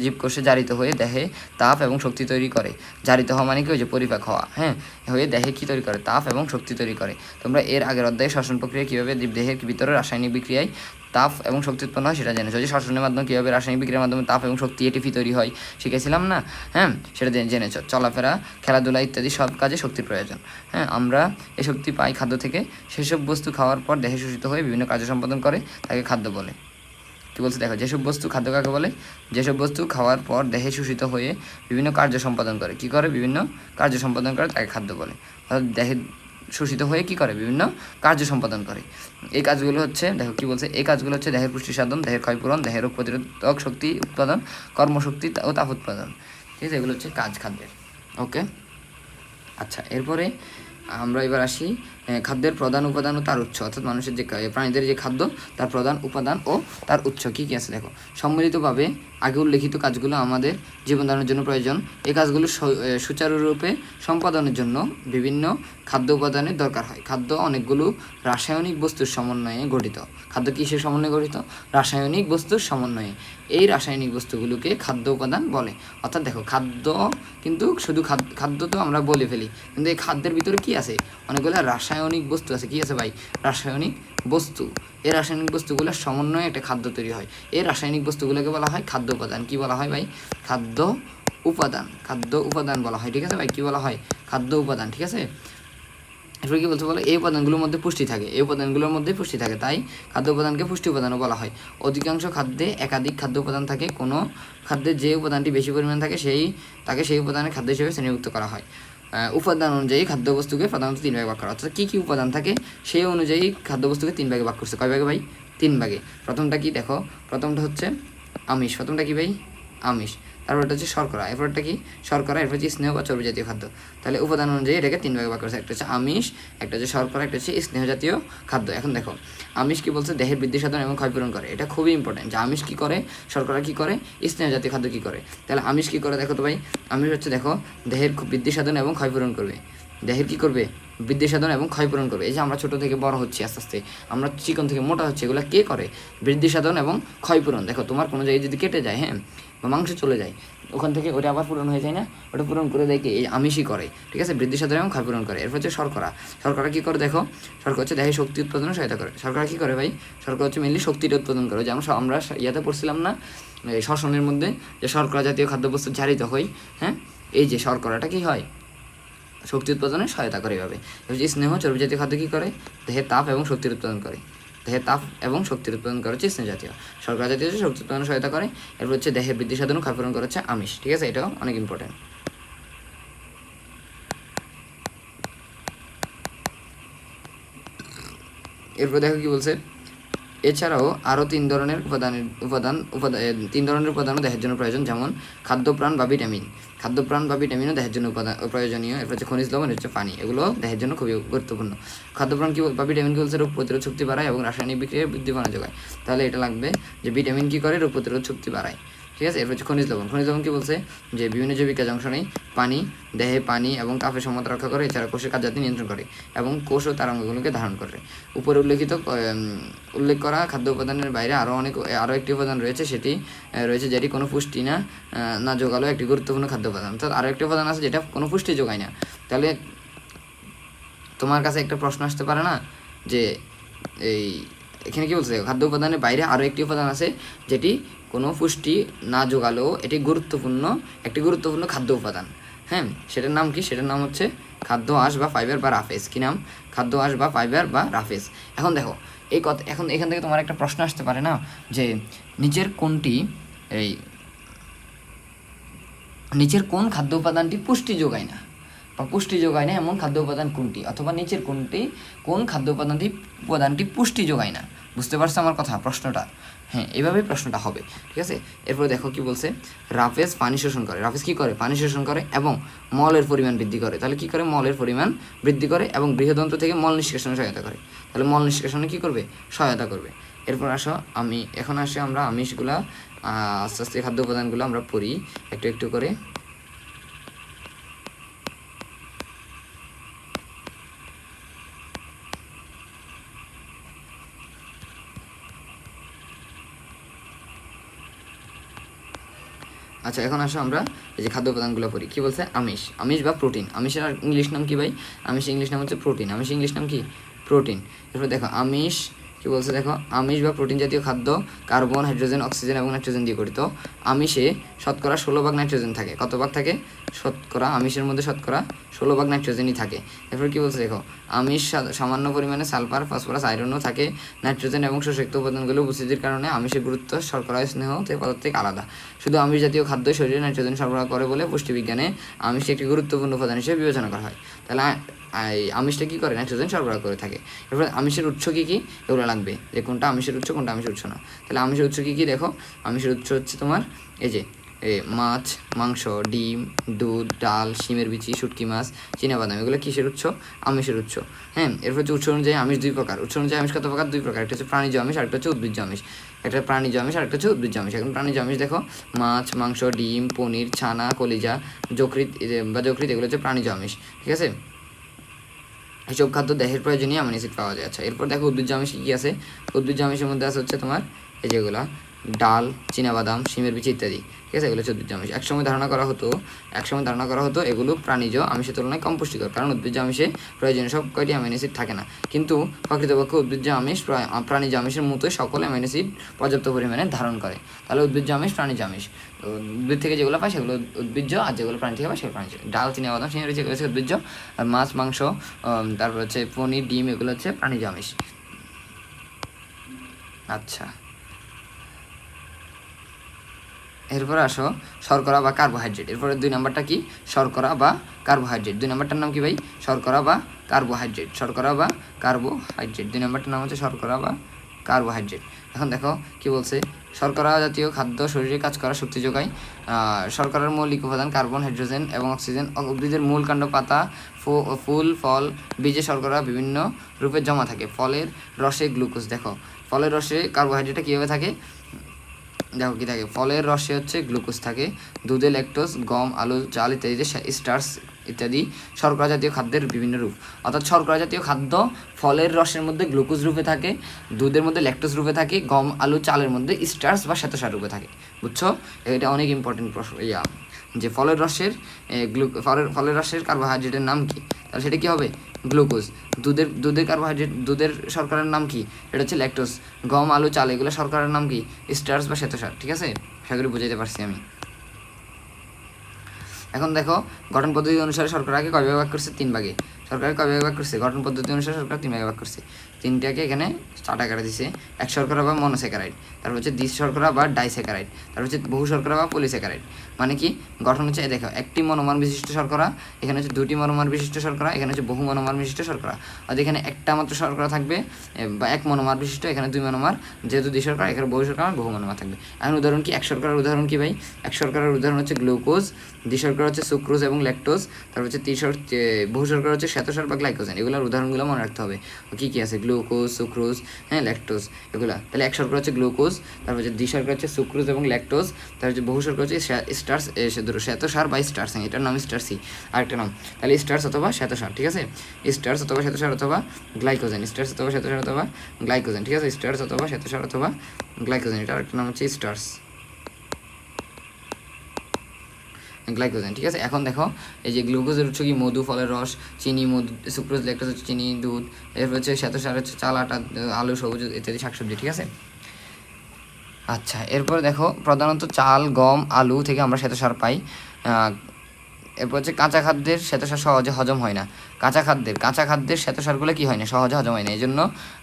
S1: জীবকোষে জারিত হয়ে দেহে তাপ এবং শক্তি তৈরি করে। জারিত হওয়া মানে কি? ওই যে পরিপাক হওয়া, হয়ে দেহে কী তৈরি করে? তাপ এবং শক্তি তৈরি করে। তোমরা এর আগের অধ্যায়ে শ্বসন প্রক্রিয়া কীভাবে দেহের ভিতরে রাসায়নিক বিক্রিয়ায় তাপ এবং শক্তি উৎপন্ন হয় সেটা জেনেছো। যে শ্বসনের মাধ্যমে কীভাবে রাসায়নিক বিক্রিয়ার মাধ্যমে তাপ এবং শক্তি এটিপি তৈরি হয় শিখেছিলাম না? সেটা জেনেছো। চলাফেরা, খেলাধুলা ইত্যাদি সব কাজে শক্তির প্রয়োজন। আমরা এই শক্তি পাই খাদ্য থেকে। সেসব বস্তু খাওয়ার পর দেহে শোষিত হয়ে বিভিন্ন কার্য সম্পাদন করে, তাকে খাদ্য বলে। কী বলছে? দেখো, যেসব বস্তু খাদ্য কাকে বলে? যেসব বস্তু খাওয়ার পর দেহে শোষিত হয়ে বিভিন্ন কার্য সম্পাদন করে। কী করে? বিভিন্ন কার্য সম্পাদন করে, তাকে খাদ্য বলে। অর্থাৎ দেহে শোষিত হয়ে কী করে? বিভিন্ন কার্য সম্পাদন করে। এই কাজগুলো হচ্ছে, দেখো কী বলছে? এই কাজগুলো হচ্ছে দেহের পুষ্টি সাধন, দেহের ক্ষয়পূরণ, দেহের রোগ প্রতিরোধক শক্তি উৎপাদন, কর্মশক্তি ও তাপ উৎপাদন। ঠিক আছে, এগুলো হচ্ছে কাজ খাদ্যের। ওকে, আচ্ছা, এরপরে আমরা এবার আসি খাদ্যের প্রধান উপাদান ও তার উৎস, অর্থাৎ মানুষের যে প্রাণীদের যে খাদ্য তার প্রধান উপাদান ও তার উৎস কী কী আছে দেখো। সম্মিলিতভাবে আগে উল্লেখিত কাজগুলো আমাদের জীবন ধারণের জন্য প্রয়োজন। এই কাজগুলো সুচারুরূপে সম্পাদনের জন্য বিভিন্ন খাদ্য উপাদানের দরকার হয়। খাদ্য অনেকগুলো রাসায়নিক বস্তুর সমন্বয়ে গঠিত। খাদ্য কিসের সমন্বয়ে গঠিত? রাসায়নিক বস্তুর সমন্বয়ে। এই রাসায়নিক বস্তুগুলোকে খাদ্য উপাদান বলে। অর্থাৎ দেখো, খাদ্য কিন্তু শুধু খাদ্য তো আমরা বলে ফেলি, কিন্তু এই খাদ্যের ভিতরে কি আছে? অনেকগুলো রাসায়নিক বস্তু আছে। কি আছে ভাই? রাসায়নিক বস্তু। এই রাসায়নিক বস্তুগুলোর সমন্বয়ে একটা খাদ্য তৈরি হয়। এই রাসায়নিক বস্তুগুলোকে বলা হয় খাদ্য উপাদান। কি বলা হয় ভাই? খাদ্য উপাদান। খাদ্য উপাদান বলা হয়, ঠিক আছে ভাই? কি বলা হয়? খাদ্য উপাদান, ঠিক আছে? এরপরে কী বলতে বলে, এই উপাদানগুলোর মধ্যে পুষ্টি থাকে। এই উপাদানগুলোর মধ্যে পুষ্টি থাকে, তাই খাদ্য উপাদানকে পুষ্টি উপাদানও বলা হয়। অধিকাংশ খাদ্যে একাধিক খাদ্য উপাদান থাকে। কোনো খাদ্যে যে উপাদানটি বেশি পরিমাণ থাকে তাকে সেই উপাদানের খাদ্য হিসেবে শ্রেণীভুক্ত করা হয়। উপাদান অনুযায়ী খাদ্যবস্তুকে প্রধানত 3 ভাগে ভাগ করা, অর্থাৎ কী কী উপাদান থাকে সেই অনুযায়ী খাদ্যবস্তুকে 3 ভাগে ভাগ করছে। কয় ভাগে ভাই? 3 ভাগে। প্রথমটা কি দেখো, প্রথমটা হচ্ছে আমিষ। প্রথমটা কি ভাই? আমিষ। তারপরটা হচ্ছে শর্করা। এরপরটা কি? শর্করা। এরপর হচ্ছে স্নেহ বা চর্বি জাতীয় খাদ্য। তাহলে উপাদান অনুযায়ী এটাকে 3 ভাগে ভাগ করেছে। একটা হচ্ছে আমিষ, একটা হচ্ছে শর্করা, একটা হচ্ছে স্নেহ জাতীয় খাদ্য। এখন দেখো, আমিষ কি বলছে? দেহের বৃদ্ধি সাধন এবং ক্ষয়পূরণ করে। এটা খুবই ইম্পর্টেন্ট যে আমিষ কী করে, শর্করা কী করে, স্নেহ জাতীয় খাদ্য কী করে। তাহলে আমিষ কী করে দেখো তো ভাই? আমিষ হচ্ছে দেখো দেহের বৃদ্ধি সাধন এবং ক্ষয়পূরণ করবে। দেহের কী করবে? বৃদ্ধি সাধন এবং ক্ষয়পূরণ করবে। এই যে আমরা ছোটো থেকে বড় হচ্ছি, আস্তে আস্তে আমরা চিকন থেকে মোটা হচ্ছে, এগুলো কে করে? বৃদ্ধি সাধন এবং ক্ষয়পূরণ। দেখো, তোমার কোনো জায়গায় যদি কেটে যায়, হ্যাঁ, বা মাংস চলে যায়, ওখান থেকে ওটা আবার পূরণ হয়ে যায় না? ওটা পূরণ করে দেয় কি? এই আমিষই করে, ঠিক আছে? বৃদ্ধি সাধন এবং ক্ষয়পূরণ করে। এরপর হচ্ছে শর্করা। শর্করা কী করে দেখো? শর্করা হচ্ছে দেহে শক্তি উৎপাদনে সহায়তা করে। শর্করা কী করে ভাই? শর্করা হচ্ছে মেনলি শক্তিটা উৎপাদন করে। যেমন আমরা ইয়াতে পড়ছিলাম না, এই শ্বসনের মধ্যে, যে শর্করা জাতীয় খাদ্যবস্তু জারিত হয়, হ্যাঁ, এই যে শর্করাটা কী হয়? শক্তি উৎপাদনে সহায়তা করে। এভাবে স্নেহ চর্বি জাতীয় খাদ্য কী করে? দেহে তাপ এবং শক্তির উৎপাদন করে। দেহে তাপ এবং শক্তির উৎপাদন করে হচ্ছে স্নেহ জাতীয়। শর্করা জাতীয় হচ্ছে শক্তি উৎপাদনে সহায়তা করে। এরপর হচ্ছে দেহের বৃদ্ধি সাধন ক্ষয়পূরণ করে হচ্ছে আমিষ, ঠিক আছে? এটাও অনেক ইম্পর্টেন্ট। এরপর দেখো কি বলছে, এছাড়াও আরও 3 ধরনের তিন ধরনের উপাদানও দেহের জন্য প্রয়োজন, যেমন খাদ্যপ্রাণ বা ভিটামিন। খাদ্যপ্রাণ বা ভিটামিনও দেহের জন্য প্রয়োজনীয়। এরপর হচ্ছে খনিজ লবণ, হচ্ছে পানি। এগুলো দেহের জন্য খুবই গুরুত্বপূর্ণ। খাদ্যপ্রাণ কি বা ভিটামিন কি বলছে? রোগ প্রতিরোধ শক্তি বাড়ায় এবং রাসায়নিক বিক্রিয়ায় বৃদ্ধিমানা যোগায়। তাহলে এটা লাগবে যে ভিটামিন কী করে? রোগ প্রতিরোধ শক্তি বাড়ায়, ঠিক আছে? এরপর হচ্ছে খনিজ লবণ। খনিজ লবণ কী বলছে? যে বিভিন্ন জৈবিক কাজ অংশ নেই। পানি, দেহে পানি এবং তাপের সমতা রক্ষা করে। এছাড়া কোষের কার্যাদি নিয়ন্ত্রণ করে এবং কোষ ও তার অঙ্গগুলোকে ধারণ করে। উপরে উল্লেখ করা খাদ্য উপাদানের বাইরে আরও একটি উপাদান রয়েছে, যেটি কোনো পুষ্টি না যোগালেও একটি গুরুত্বপূর্ণ খাদ্য উপাদান। অর্থাৎ আরও একটি উপাদান আছে যেটা কোনো পুষ্টি যোগায় না। তাহলে তোমার কাছে একটা প্রশ্ন আসতে পারে না যে এখানে কী বলছে? খাদ্য উপাদানের বাইরে আরও একটি উপাদান আছে যেটি কোনো পুষ্টি না যোগালেও একটি গুরুত্বপূর্ণ খাদ্য উপাদান। হ্যাঁ, সেটার নাম কি? সেটার নাম হচ্ছে খাদ্য আঁশ বা ফাইবার বা রাফেজ। কী নাম? খাদ্য আঁশ বা ফাইবার বা রাফেজ। এখন দেখো, এখন এখান থেকে তোমার একটা প্রশ্ন আসতে পারে না যে নিচের কোন খাদ্য উপাদানটি পুষ্টি যোগায় না বা পুষ্টি যোগায় না এমন খাদ্য উপাদান কোনটি, অথবা নিচের কোন খাদ্য উপাদানটি পুষ্টি যোগায় না? বুঝতে পারছো আমার কথা, প্রশ্নটা? হ্যাঁ, এভাবেই প্রশ্নটা হবে, ঠিক আছে? এরপরে দেখো কি বলছে, রাফেজ পানি শোষণ করে। রাফেজ কী করে? পানি শোষণ করে এবং মলের পরিমাণ বৃদ্ধি করে। তাহলে কী করে? মলের পরিমাণ বৃদ্ধি করে এবং বৃহদন্ত্র থেকে মল নিষ্কাশনে সহায়তা করে। তাহলে মল নিষ্কাশনে কী করবে? সহায়তা করবে। এরপর আমরা আমিষগুলা আস্তে আস্তে খাদ্য উপাদানগুলো আমরা পড়ি একটু একটু করে। আচ্ছা, এখন আমরা এই যে খাদ্য উপাদানগুলো পড়ি। কী বলছে? আমিষ বা প্রোটিন। আমিষের ইংলিশ নাম কি ভাই? আমিষের ইংলিশ নাম হচ্ছে প্রোটিন। আমিষের ইংলিশ নাম কি? প্রোটিন। এরপর দেখো আমিষ কী বলছে? দেখো, আমিষ বা প্রোটিন জাতীয় খাদ্য কার্বন, হাইড্রোজেন, অক্সিজেন এবং নাইট্রোজেন দিয়ে গঠিত। আমিষে শতকরা 16 ভাগ নাইট্রোজেন থাকে। কত ভাগ থাকে? আমিষের মধ্যে শতকরা 16 ভাগ নাইট্রোজেনই থাকে। এরপর কী বলছে? দেখো, আমিষ সামান্য পরিমাণে সালফার, ফসফরাস, আয়রনও থাকে। নাইট্রোজেন এবং শোষিত উপাদানগুলো উপস্থিতির কারণে আমিষের গুরুত্ব শর্করা স্নেহ পদার্থ থেকে আলাদা। শুধু আমিষ জাতীয় খাদ্য শরীরে নাইট্রোজেন সরবরাহ করে বলে পুষ্টিবিজ্ঞানে আমিষ একটি গুরুত্বপূর্ণ উপাদান হিসেবে বিবেচনা করা হয়। তাহলে আমিষটা কী করে? নাইট্রোজেন সরবরাহ করে থাকে। এরপর আমিষের উৎস কী কী? এগুলো লাগবে, যে কোনটা আমিষের উৎস, কোনটা আমিষের উৎস না। তাহলে আমিষের উৎস কী কী? দেখো, আমিষের উৎস হচ্ছে তোমার এই যে মাছ, মাংস, ডিম, দুধ, ডাল, শিমের বিচি, শুটকি মাছ, চীনাবাদাম, এগুলো কিসের উৎস? আমিষের উৎস। হ্যাঁ, এরপর হচ্ছে উৎস অনুযায়ী আমিষ 2 প্রকার। উৎস অনুযায়ী আমিষ কত প্রকার? 2 প্রকার। একটা হচ্ছে প্রাণীজ আমিষ, আরেকটা হচ্ছে উদ্ভিজ্জ আমিষ। একটা প্রাণীজ আমিষ, আরেকটা হচ্ছে উদ্ভিজ্জ আমিষ। এখন প্রাণীজ আমিষ দেখো, মাছ, মাংস, ডিম, পনির, ছানা, কলিজা, যকৃৎ বা যকৃৎ, এগুলো হচ্ছে প্রাণীজ আমিষ। ঠিক আছে, এসব খাদ্য দেহের প্রয়োজনীয় অ্যামিনো অ্যাসিড পাওয়া যায়। আচ্ছা, এরপর দেখো উদ্ভিজ্জ আমিষ কী আছে। উদ্ভিজ্জ আমিষের মধ্যে আছে হচ্ছে তোমার এই যেগুলা ডাল, চীনাবাদাম, শিমের বিচি ইত্যাদি। ঠিক আছে, এগুলো হচ্ছে উদ্ভিজ্জ আমিষ। একসময় ধারণা করা হতো এগুলো প্রাণীজ আমিষের তুলনায় কম পুষ্টিকর, কারণ উদ্ভিজ্জ আমিষে প্রয়োজনীয় সব কয়টি অ্যামিনো অ্যাসিড থাকে না। কিন্তু প্রকৃতপক্ষে উদ্ভিজ্জ আমিষ প্রাণীজ আমিষের মতোই সকল অ্যামিনো অ্যাসিড পর্যাপ্ত পরিমাণে ধারণ করে। তাহলে উদ্ভিজ্জ আমিষ, প্রাণীজ আমিষ। তো উদ্ভিদ থেকে যেগুলো পায় সেগুলো উদ্ভিজ্জ, আর যেগুলো প্রাণী থেকে পায় সেগুলো প্রাণীজ। ডাল, চীনাবাদাম, শিমের বিচি, এগুলো হচ্ছে উদ্ভিজ্জ, আর মাছ, মাংস, তারপর হচ্ছে পনির, ডিম, এগুলো হচ্ছে প্রাণীজ আমিষ। আচ্ছা, এরপরে আসো শর্করা বা কার্বোহাইড্রেট। এরপরে 2 নম্বরটা কি? শর্করা বা কার্বোহাইড্রেট। 2 নম্বরটার নাম কি ভাই? শর্করা বা কার্বোহাইড্রেট। শর্করা বা কার্বোহাইড্রেট, 2 নম্বরটার নাম হচ্ছে শর্করা বা কার্বোহাইড্রেট। এখন দেখো কি বলছে, শর্করা জাতীয় খাদ্য শরীরে কাজ করা শক্তি যোগায়। শর্করার মৌলিক উপাদান কার্বন, হাইড্রোজেন এবং অক্সিজেন। উদ্ভিদের মূল কাণ্ড, পাতা, ফুল, ফল, বীজে শর্করা বিভিন্ন রূপে জমা থাকে। ফলের রসে গ্লুকোজ। দেখো ফলের রসে কার্বোহাইড্রেটটা কীভাবে থাকে? দেখো কী থাকে, ফলের রসে হচ্ছে গ্লুকোজ থাকে, দুধে ল্যাকটোজ, গম, আলু, চাল ইত্যাদিতে স্টার্চ ইত্যাদি শর্করা জাতীয় খাদ্যের বিভিন্ন রূপ। অর্থাৎ শর্করা জাতীয় খাদ্য ফলের রসের মধ্যে গ্লুকোজ রূপে থাকে, দুধের মধ্যে ল্যাকটোজ রূপে থাকে, গম, আলু, চালের মধ্যে স্টার্চ বা শ্বেতসার রূপে থাকে। বুঝছো, এটা অনেক ইম্পর্টেন্ট প্রশ্ন। যে ফলের রসের কার্বোহাইড্রেটের নাম কি? তাহলে সেটা কী হবে? গ্লুকোজ। দুধের কার্বোহাইড্রেট, দুধের শর্করার নাম কি? এটা হচ্ছে ল্যাকটোজ। গম, আলু, চাল, এগুলো শর্করার নাম কি? স্টার্চ বা শ্বেতসার। ঠিক আছে, আশা করি বুঝাইতে পারছি আমি। এখন দেখো গঠন পদ্ধতি অনুসারে শর্করাকে কয় ভাগে ভাগ করছে? 3 ভাগে। শর্করাকে কয় ভাগে ভাগ করছে? গঠন পদ্ধতি অনুসারে শর্করা 3 ভাগে ভাগ করছে। 3টাকে এখানে 4 আকারে দিছে। এক শর্করা বা মনোস্যাকারাইড, তারপর হচ্ছে দ্বি শর্করা বা ডাইস্যাকারাইড, তারপর হচ্ছে বহু শর্করা বা পলিস্যাকারাইড। মানে কি গঠন হচ্ছে, দেখো একটি মনোমার বিশিষ্ট শর্করা, এখানে হচ্ছে 2টি মনোমার বিশিষ্ট শর্করা, এখানে হচ্ছে বহু মনোমার বিশিষ্ট শর্করা। আর এখানে একটা মাত্র শর্করা থাকবে বা 1 মনোমার বিশিষ্ট, এখানে 2 মনোমার, যেহেতু দ্বি শর্করা, এখানে বহু শর্করা, বহু মনোমার থাকবে। এখন উদাহরণ কি? এক শর্করার উদাহরণ কি ভাই? এক শর্করার উদাহরণ হচ্ছে গ্লুকোজ, দ্বি শর্করা হচ্ছে সুক্রোজ এবং ল্যাকটোজ, তারপর হচ্ছে বহু শর্করা হচ্ছে শ্বেতসার বা গ্লাইকোজেন। এগুলোর উদাহরণগুলো মনে রাখতে হবে। কী কী আছে? গ্লুকোজ, সুক্রোজ, হ্যাঁ, ল্যাকটোজ, এগুলো। তাহলে এক শর্করা হচ্ছে গ্লুকোজ, তারপর হচ্ছে দ্বি শর্করা হচ্ছে সুক্রোজ এবং ল্যাকটোজ, তারপর হচ্ছে বহু শর্করা হচ্ছে স্টার্চ, শ্বেতসার বা স্টার্চ, এটার নাম স্টার্সি, আরেকটা নাম। তাহলে স্টার্চ অথবা শ্বেতসার। ঠিক আছে, স্টার্চ অথবা শ্বেতসার অথবা গ্লাইকোজেন, স্টার্চ অথবা শ্বেতসার অথবা গ্লাইকোজেন। ঠিক আছে, স্টার্চ অথবা শ্বেতসার অথবা গ্লাইকোজেন, এটা আরেকটা নাম হচ্ছে স্টার্চ, গ্লাইকোজেন। ঠিক আছে, এখন দেখো এই যে গ্লুকোজের উৎস কি? মধু, ফলের রস, চিনি, মধু, সুক্রোজ, ল্যাকটোজ হচ্ছে চিনি, দুধ, এরপর হচ্ছে শ্বেতসার হচ্ছে চাল, আটা, আলু, সবুজ ইত্যাদি শাকসবজি। ঠিক আছে, আচ্ছা, এরপর দেখো প্রধানত চাল, গম, আলু থেকে আমরা শ্বেতসার পাই। এরপর হচ্ছে কাঁচা খাদ্যের শ্বেতসার সহজে হজম হয় না। কাঁচা খাদ্যের শ্বেতসারগুলো কী হয় না? সহজে হজম হয় না। এই জন্য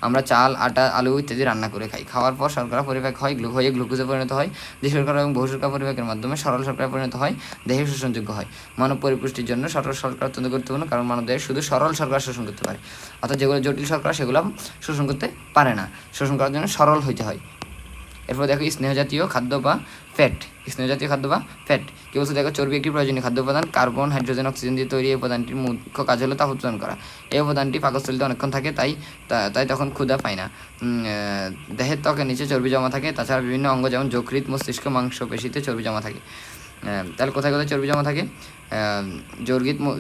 S1: আমরা চাল, আটা, আলু ইত্যাদি রান্না করে খাই। খাওয়ার পর শর্করা পরিপাক হয়ে গ্লুকোজে পরিণত হয়। যে শর্করা এবং বহু শর্করা পরিপাকের মাধ্যমে সরল শর্করায় পরিণত হয়, দেহে শোষণযোগ্য হয়। মানব পরিপুষ্টির জন্য সরল শর্করা অত্যন্ত গুরুত্বপূর্ণ, কারণ মানবদেহে শুধু সরল শর্করা শোষণ করতে পারে। অর্থাৎ যেগুলো জটিল শর্করা সেগুলো শোষণ করতে পারে না, শোষণ করার জন্য সরল হইতে হয়। এরপর দেখো স্নেহজাতীয় খাদ্য বা ফ্যাট। কী বলছে? দেখো চর্বি একটি প্রয়োজনীয় খাদ্য উপাদান। কার্বন, হাইড্রোজেন, অক্সিজেন দিয়ে তৈরি এই উপাদানটির মুখ্য কাজ হলো তাপ উৎপাদন করা। এই উপাদানটি পাকস্থলীতে অনেকক্ষণ থাকে, তাই তখন ক্ষুধা পায় না। দেহের ত্বকের নিচে চর্বি জমা থাকে। তাছাড়া বিভিন্ন অঙ্গ যেমন যকৃৎ, মস্তিষ্ক, মাংসপেশিতে চর্বি জমা থাকে। তাহলে কোথায় কোথায় চর্বি জমা থাকে?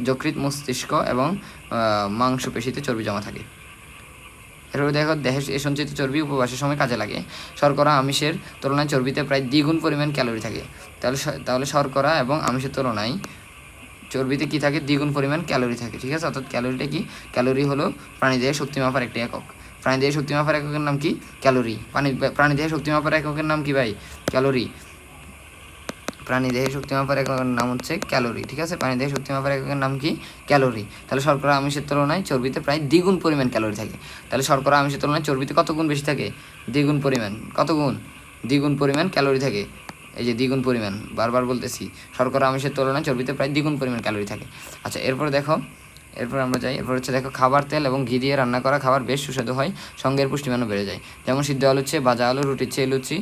S1: যকৃৎ, মস্তিষ্ক এবং মাংসপেশিতে চর্বি জমা থাকে। এরপরে দেখো দেহে সঞ্চিত চর্বি উপবাসের সময় কাজে লাগে। শর্করা আমিষের তুলনায় চর্বিতে প্রায় দ্বিগুণ পরিমাণ ক্যালোরি থাকে। তাহলে শর্করা এবং আমিষের তুলনায় চর্বিতে কী থাকে? দ্বিগুণ পরিমাণ ক্যালোরি থাকে। ঠিক আছে, অর্থাৎ ক্যালোরিটা কি? ক্যালোরি হলো প্রাণীদেহের শক্তি মাপার একটি একক। প্রাণীদেহের শক্তি মাপার এককের নাম কি? ক্যালোরি। প্রাণীদেহের শক্তি মাপার এককের নাম কি ভাই? ক্যালোরি। প্রাণীদেহের শক্তি মাপার এককের নাম হচ্ছে ক্যালোরি। ঠিক আছে, প্রাণীদেহের শক্তি মাপার এককের নাম কি? ক্যালোরি। তাহলে শর্করা আমিষের তুলনায় চর্বিতে প্রায় দ্বিগুণ পরিমাণ ক্যালোরি থাকে। তাহলে শর্করা আমিষের তুলনায় চর্বিতে কত গুণ বেশি থাকে? দ্বিগুণ পরিমাণ। কত গুণ? দ্বিগুণ পরিমাণ ক্যালোরি থাকে। এই যে দ্বিগুণ পরিমাণ, বারবার বলতেছি, শর্করা আমিষের তুলনায় চর্বিতে প্রায় দ্বিগুণ পরিমাণ ক্যালোরি থাকে। আচ্ছা, এরপর দেখো এরপর আমরা যাই, এরপর হচ্ছে দেখো খাবার তেল এবং ঘি দিয়ে রান্না করা খাবার বেশ সুস্বাদু হয়, সঙ্গের পুষ্টিমানও বেড়ে যায়। যেমন সিদ্ধ আলুর চেয়ে ভাজা আলু, রুটির চেয়ে লুচি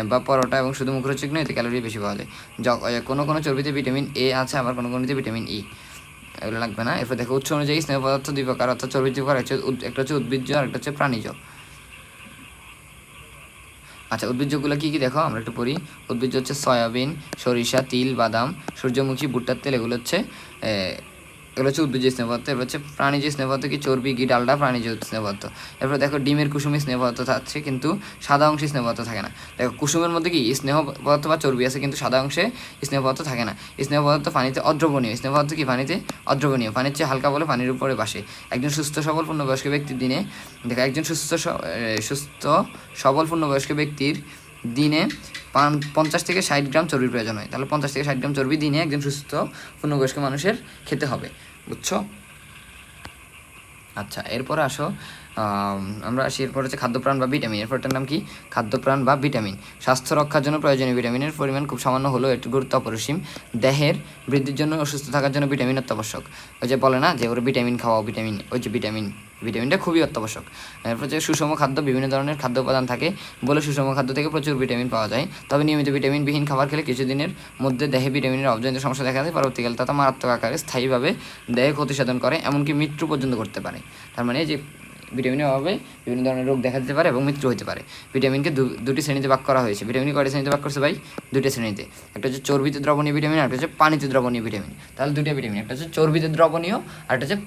S1: বা পরোটা এবং শুধু মুখরোচক নয়, এতে ক্যালোরি বেশি পাওয়া যায়। কোনো কোনো চর্বিতে ভিটামিন এ আছে, আবার কোনো কোনোতে ভিটামিন ই, এগুলো লাগবে না। এরপর দেখো উৎস অনুযায়ী স্নেহ পদার্থ দুই প্রকার, অর্থাৎ চর্বিত প্রকার একটা হচ্ছে উদ্ভিজ্জ আর একটা হচ্ছে প্রাণীজ। আচ্ছা, উদ্ভিজ্জগুলো কী কী দেখো আমরা একটু পড়ি। উদ্ভিজ্জ হচ্ছে সয়াবিন, সরিষা, তিল, বাদাম, সূর্যমুখী, ভুট্টার তেল, এগুলো হচ্ছে উদ্ভিজ্জ স্নেহ পদার্থ। এবার হচ্ছে প্রাণীজ স্নেহ পদার্থ কি চর্বি, ঘি, ডালডা প্রাণীজ স্নেহ পদার্থ। এরপর দেখো ডিমের কুসুমে স্নেহ পদার্থ থাকছে, কিন্তু সাদা অংশে স্নেহ পদার্থ থাকে না। দেখো কুসুমের মধ্যে কি স্নেহ পদার্থ বা চর্বি আছে, কিন্তু সাদা অংশে স্নেহ পদার্থ থাকে না। স্নেহ পদার্থ পানিতে অদ্রবণীয়, স্নেহ পদার্থ কি পানিতে অদ্রবণীয়, পানির চেয়ে হালকা বলে পানির উপরে বাসে। একজন সুস্থ সবল পূর্ণবয়স্ক ব্যক্তির দিনে দেখো একজন সুস্থ সবল পূর্ণবয়স্ক ব্যক্তির দিনে 50 থেকে 60 গ্রাম চর্বির প্রয়োজন হয়। তাহলে 50 থেকে 60 গ্রাম চর্বি দিনে একজন সুস্থ পূর্ণবয়স্ক মানুষের খেতে হবে, বুঝছো? আচ্ছা, এরপরে আসো আমরা আসি, এরপর হচ্ছে খাদ্যপ্রাণ বা ভিটামিন। এরপরটার নাম কি? খাদ্যপ্রাণ বা ভিটামিন। স্বাস্থ্য রক্ষার জন্য প্রয়োজনীয় ভিটামিনের পরিমাণ খুব সামান্য হলেও এর গুরুত্ব অপরিসীম। দেহের বৃদ্ধির জন্য ও সুস্থ থাকার জন্য ভিটামিন অত্যাবশ্যক। ওই যে বলে না যে ওরা ভিটামিন খাওয়াও, ভিটামিন, ওই যে ভিটামিনটা খুবই অত্যাবশ্যক। এরপর হচ্ছে সুষম খাদ্য, বিভিন্ন ধরনের খাদ্য উপাদান থাকে বলে সুষম খাদ্য থেকে প্রচুর ভিটামিন পাওয়া যায়। তবে নিয়মিত ভিটামিনবিহীন খাবার খেলে কিছুদিনের মধ্যে দেহে ভিটামিনের অভাবজনিত সমস্যা দেখা দেয়, পরবর্তীকালে তা মারাত্মক আকারে স্থায়ীভাবে দেহে ক্ষতি সাধন করে, এমনকি মৃত্যু পর্যন্ত করতে পারে। তার মানে যে ভিটামিনের অভাবে বিভিন্ন ধরনের রোগ দেখা দিতে পারে এবং মৃত্যু হতে পারে। ভিটামিনকে দুটি শ্রেণীতে ভাগ করা হয়েছে। ভিটামিন কয়টা শ্রেণীতে ভাগ করছে ভাই? দুটি শ্রেণীতে। একটা হচ্ছে চর্বিতে দ্রবণীয় ভিটামিন, আর একটা হচ্ছে পানিতে দ্রবণীয় ভিটামিন। তাহলে দুটো ভিটামিন, একটা হচ্ছে চর্বিতে দ্রবণীয় আর একটা হচ্ছে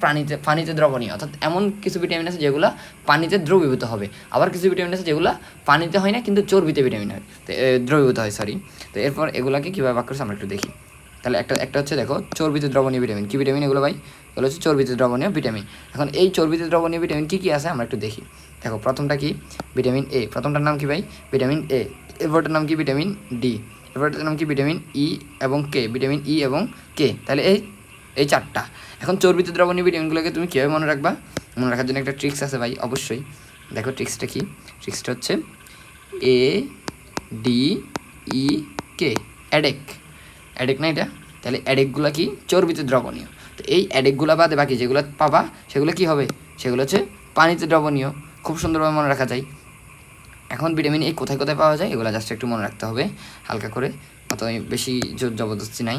S1: পানিতে দ্রবণীয়। অর্থাৎ এমন কিছু ভিটামিন আছে যেগুলো পানিতে দ্রবীভূত হবে, আবার কিছু ভিটামিন আছে যেগুলো পানিতে হয় না কিন্তু চর্বিতে ভিটামিন হয়, দ্রবীভূত হয়, সরি। তো এরপর এগুলোকে কীভাবে ভাগ করছে আমরা একটু দেখি। তাহলে একটা হচ্ছে দেখো চর্বিতে দ্রবণীয় ভিটামিন। কী ভিটামিন এগুলো ভাই? এগুলো হচ্ছে চর্বিতে দ্রবণীয় ভিটামিন। এখন এই চর্বিতে দ্রবণীয় ভিটামিন কী কী আছে আমরা একটু দেখি। দেখো প্রথমটা কি? Vitamin A. প্রথমটার নাম কি ভাই? Vitamin A. এরপরটার নাম কি? Vitamin D. এরপরটার নাম কি? ভিটামিন ই এবং কে। ভিটামিন ই এবং কে। তাহলে এই চারটা। এখন চর্বিতে দ্রবণীয় ভিটামিনগুলোকে তুমি কীভাবে মনে রাখবা? মনে রাখার জন্য একটা ট্রিক্স আছে ভাই, অবশ্যই। দেখো ট্রিক্সটা কি? ট্রিক্সটা হচ্ছে এ ডি ই কে, অ্যাডেক না এটা? তাহলে অ্যাডেকগুলো কি? চর্বিতে দ্রবণীয়। তো এই অ্যাডেকগুলো বাদে বাকি যেগুলো পাবা সেগুলো কি হবে? সেগুলো হচ্ছে পানিতে দ্রবণীয়। খুব সুন্দরভাবে মনে রাখা যায়। এখন ভিটামিন এ কোথায় কোথায় পাওয়া যায় এগুলো জাস্ট একটু মনে রাখতে হবে হালকা করে, অত বেশি জোর জবরদস্তি নাই,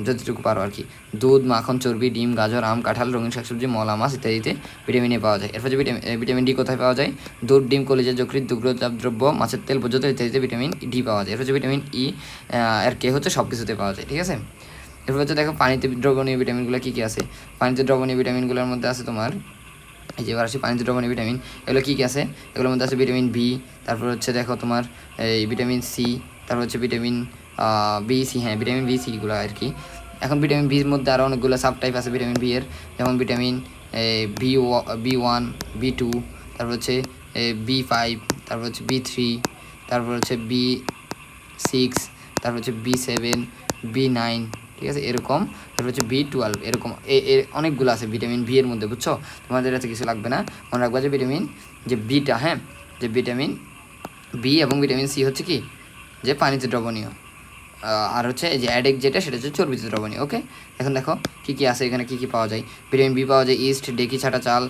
S1: যতটুকু পারো আর কি। দুধ, মাখন, চর্বি, ডিম, গাজর, আম, কাঁঠাল, রঙিন শাকসবজি, মলা মাছ ইত্যাদিতে ভিটামিন এ পাওয়া যায়। এরপর যে ভিটামিন ডি কোথায় পাওয়া যায়? দুধ, ডিম, কলিজা, যকৃৎ, দুগ্ধজাত দ্রব্য, মাছের তেল, ভোজ্য তেল ইত্যাদিতে ভিটামিন ডি পাওয়া যায়। এরপর যে ভিটামিন ই আর কে হচ্ছে সব কিছুতে পাওয়া যায়, ঠিক আছে? এরপর হচ্ছে দেখো পানিতে দ্রবণীয় ভিটামিনগুলো কী কী আছে। পানিতে দ্রবণীয় ভিটামিনগুলোর মধ্যে আছে তোমার এই যে এবার আসি পানিতে দ্রবণীয় ভিটামিন, এগুলো কী কী আছে? এগুলোর মধ্যে আছে ভিটামিন বি, তারপর হচ্ছে দেখো তোমার এই ভিটামিন সি, তারপর হচ্ছে ভিটামিন বি সি, হ্যাঁ ভিটামিন বি সিগুলো আর কি। এখন ভিটামিন বির মধ্যে আরও অনেকগুলো সাব টাইপ আছে ভিটামিন বি এর, যেমন ভিটামিন বি1, বি2, তারপর হচ্ছে বি5, তারপর হচ্ছে বি3, তারপর হচ্ছে বি6, তারপর হচ্ছে বি7, বি9, ঠিক আছে? এরকম। তারপর হচ্ছে বি12, এরকম অনেকগুলো আছে ভিটামিন বি এর মধ্যে, বুঝছো? তোমাদের কাছে কিছু লাগবে না, মনে রাখবা যে ভিটামিন যে বিটা, হ্যাঁ, যে ভিটামিন বি এবং ভিটামিন সি হচ্ছে কি? যে পানিতে দ্রবণীয়। আর হচ্ছে এই যে অ্যাডেক যেটা, সেটা হচ্ছে চর্বিতে দ্রবণীয়। ওকে, এখন দেখো কী কী আছে এখানে, কী কী পাওয়া যায়। ভিটামিন বি পাওয়া যায় ইস্ট, ডেকি ছাটা চাল,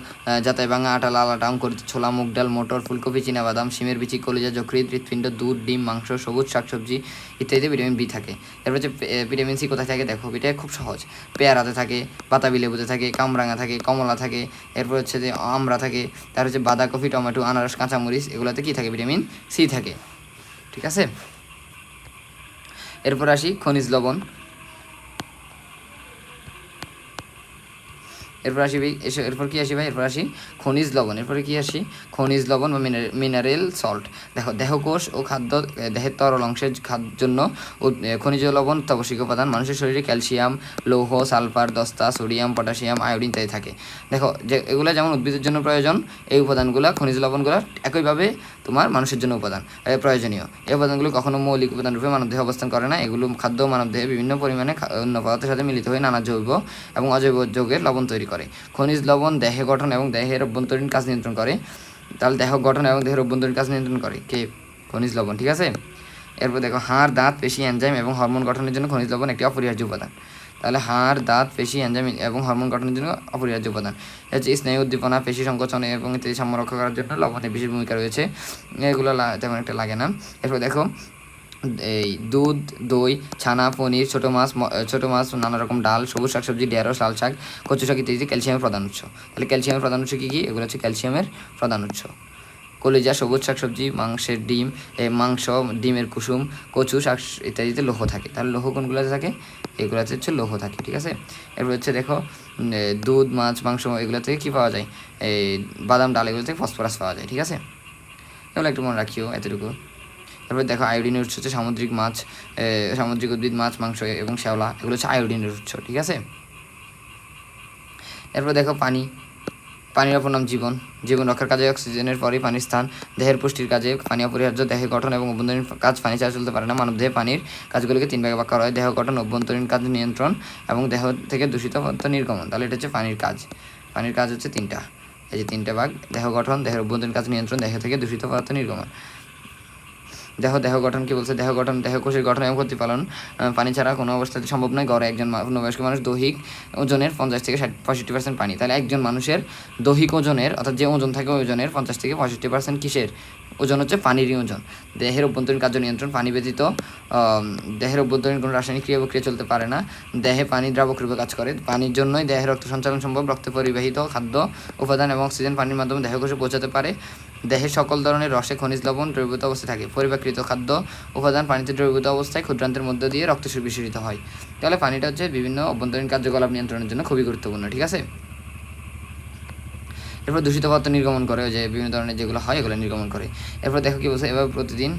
S1: জাতাই ভাঙা আটা, লাল আটা, অঙ্কুরিত ছোলা, মুগ ডাল, মটর, ফুলকপি, চিনাবাদাম, শিমের বিচি, কলিজা, যকৃৎ, হৃৎপিণ্ড, দুধ, ডিম, মাংস, সবুজ শাকসবজি ইত্যাদিতে ভিটামিন বি থাকে। এরপর হচ্ছে ভিটামিন সি কোথায় থাকে? দেখো এটা খুব সহজ, পেয়ারাতে থাকে, বাতাবি লেবুতে থাকে, কামরাঙা থাকে, কমলা থাকে, এরপর হচ্ছে যে আমরা থাকে, তার হচ্ছে বাঁধাকপি, টমেটো, আনারস, কাঁচামরিচ, এগুলোতে কী থাকে? ভিটামিন সি থাকে, ঠিক আছে? এরপর আসি খনিজ লবণ। এরপর কি আসি ভাই? এরপর আসি খনিজ লবণ। এরপরে কি আসি? খনিজ লবণ বা মিনারেল সল্ট। দেখো দেহকোষ ও দেহের তরল অংশের জন্য খনিজ লবণ অত্যাবশ্যকীয় উপাদান। মানুষের শরীরে ক্যালসিয়াম, লৌহ, সালফার, দস্তা, সোডিয়াম, পটাশিয়াম, আয়োডিন ইত্যাদি থাকে। দেখো যে এগুলো যেমন উদ্ভিদের জন্য প্রয়োজন, এই উপাদানগুলো খনিজ লবণগুলো একইভাবে তোমার মানুষের জন্য প্রয়োজনীয়। এই উপাদানগুলো কখনো মৌলিক উপাদান রূপে মানবদেহে অবস্থান করে না। এগুলো খাদ্য মানবদেহে বিভিন্ন পরিমাণে অন্য পদার্থের সাথে মিলিত হয়ে নানা জৈব এবং অজৈব যৌগের লবণ তৈরি করে। খনিজ লবণ দেহে গঠন এবং দেহের অভ্যন্তরীণ কাজ নিয়ন্ত্রণ করে। তাহলে দেহ গঠন এবং দেহের অভ্যন্তরীণ কাজ নিয়ন্ত্রণ করে কে? খনিজ লবণ, ঠিক আছে? এরপর দেখো হাড়, দাঁত, পেশি, এনজাইম এবং হরমোন গঠনের জন্য খনিজ লবণ একটি অপরিহার্য উপাদান। তাহলে হাড়, দাঁত, পেশি, এনজাইম এবং হরমোন গঠনের জন্য অপরিহার্য উপাদান। হচ্ছে স্নায়ু উদ্দীপনা, পেশি সংকোচন এবং ইত্যাদি সাম্য রক্ষা করার জন্য লবণের বিশেষ ভূমিকা রয়েছে। এগুলো তেমন একটা লাগে না। এরপর দেখো এই দুধ, দই, ছানা, পনির, ছোটো মাছ, নানা রকম ডাল, সবুজ শাকসবজি, ঢেঁড়স, লাল শাক, কচু শাক ইত্যাদি ক্যালসিয়ামের প্রধান উৎস। তাহলে ক্যালসিয়ামের প্রধান উৎস কী কী? এগুলো হচ্ছে ক্যালসিয়ামের প্রধান উৎস। কলিজা, সবুজ শাকসবজি, মাংসের ডিম, মাংস, ডিমের কুসুম, কচু শাক ইত্যাদিতে লৌহ থাকে। তাহলে লৌহ কোনগুলোতে থাকে? এগুলোতে হচ্ছে লৌহ থাকে, ঠিক আছে। এরপর হচ্ছে দেখো দুধ, মাছ, মাংস এগুলো থেকে কী পাওয়া যায়? এই বাদাম, ডাল এগুলো থেকে ফসফরাস পাওয়া যায়, ঠিক আছে। এগুলো একটু মনে রাখিও, এতটুকু। তারপরে দেখো আয়োডিনের উৎস হচ্ছে সামুদ্রিক মাছ, সামুদ্রিক উদ্ভিদ, মাছ, মাংস এবং শ্যাওলা, এগুলো হচ্ছে আয়োডিনের উৎস, ঠিক আছে। এরপর দেখো পানির অপর নাম জীবন। জীবন রক্ষার কাজে অক্সিজেনের পরই পানির স্থান। দেহের পুষ্টির কাজে পানি অপরিহার্য। দেহের গঠন এবং অভ্যন্তরীণ কাজ পানি ছাড়া চলতে পারে না। মানবদেহে পানির কাজগুলোকে 3 ভাগে ভাগ করা হয়: দেহ গঠন, অভ্যন্তরীণ কাজ নিয়ন্ত্রণ এবং দেহ থেকে দূষিত পদার্থ নির্গমন। তাহলে এটা হচ্ছে পানির কাজ। পানির কাজ হচ্ছে 3টা, এই যে 3টে ভাগ: দেহ গঠন, দেহের অভ্যন্তরীণ কাজ নিয়ন্ত্রণ, দেহ থেকে দূষিত পদার্থ নির্গমন। দেহ গঠন কি বলছে? দেহ গঠন, দেহ কোষের গঠন এবং প্রতিপালন পানি ছাড়া কোনো অবস্থাতে সম্ভব নয়। গড়ে একজন পূর্ণবয়স্ক মানুষ দৈহিক ওজনের 50 থেকে 65% পানি। তাহলে একজন মানুষের দৈহিক ওজনের, অর্থাৎ যে ওজন থাকে ওজনের 50 থেকে 65% কিসের ওজন? হচ্ছে পানিরই ওজন। দেহের অভ্যন্তরীণ কার্য নিয়ন্ত্রণ, পানি ব্যতীত দেহের অভ্যন্তরীণ কোনো রাসায়নিক ক্রিয়া প্রক্রিয়া চলতে পারে না। দেহে পানি দ্রাবক রূপে কাজ করে। পানির জন্যই দেহে রক্ত সঞ্চালন সম্ভব। রক্তে পরিবাহিত খাদ্য উপাদান এবং অক্সিজেন পানির মাধ্যমে দেহকোষে পৌঁছাতে পারে। দেহের সকল ধরনের রসে খনিজ লবণ দ্রবীভূত অবস্থায় থাকে। পরিপাকৃত খাদ্য উপাদান পানিতে দ্রবীভূত অবস্থায় ক্ষুদ্রান্তের মধ্য দিয়ে রক্তে বিশোষিত হয়। তাহলে পানিটা হচ্ছে বিভিন্ন অভ্যন্তরীণ কার্যকলাপ নিয়ন্ত্রণের জন্য খুবই গুরুত্বপূর্ণ, ঠিক আছে। এরপর দূষিত পদার্থ নির্গমন করে, যে বিভিন্ন ধরনের যেগুলো হয় এগুলো নির্গমন করে। এরপর দেখো কী বলছে, এভাবে প্রতিদিন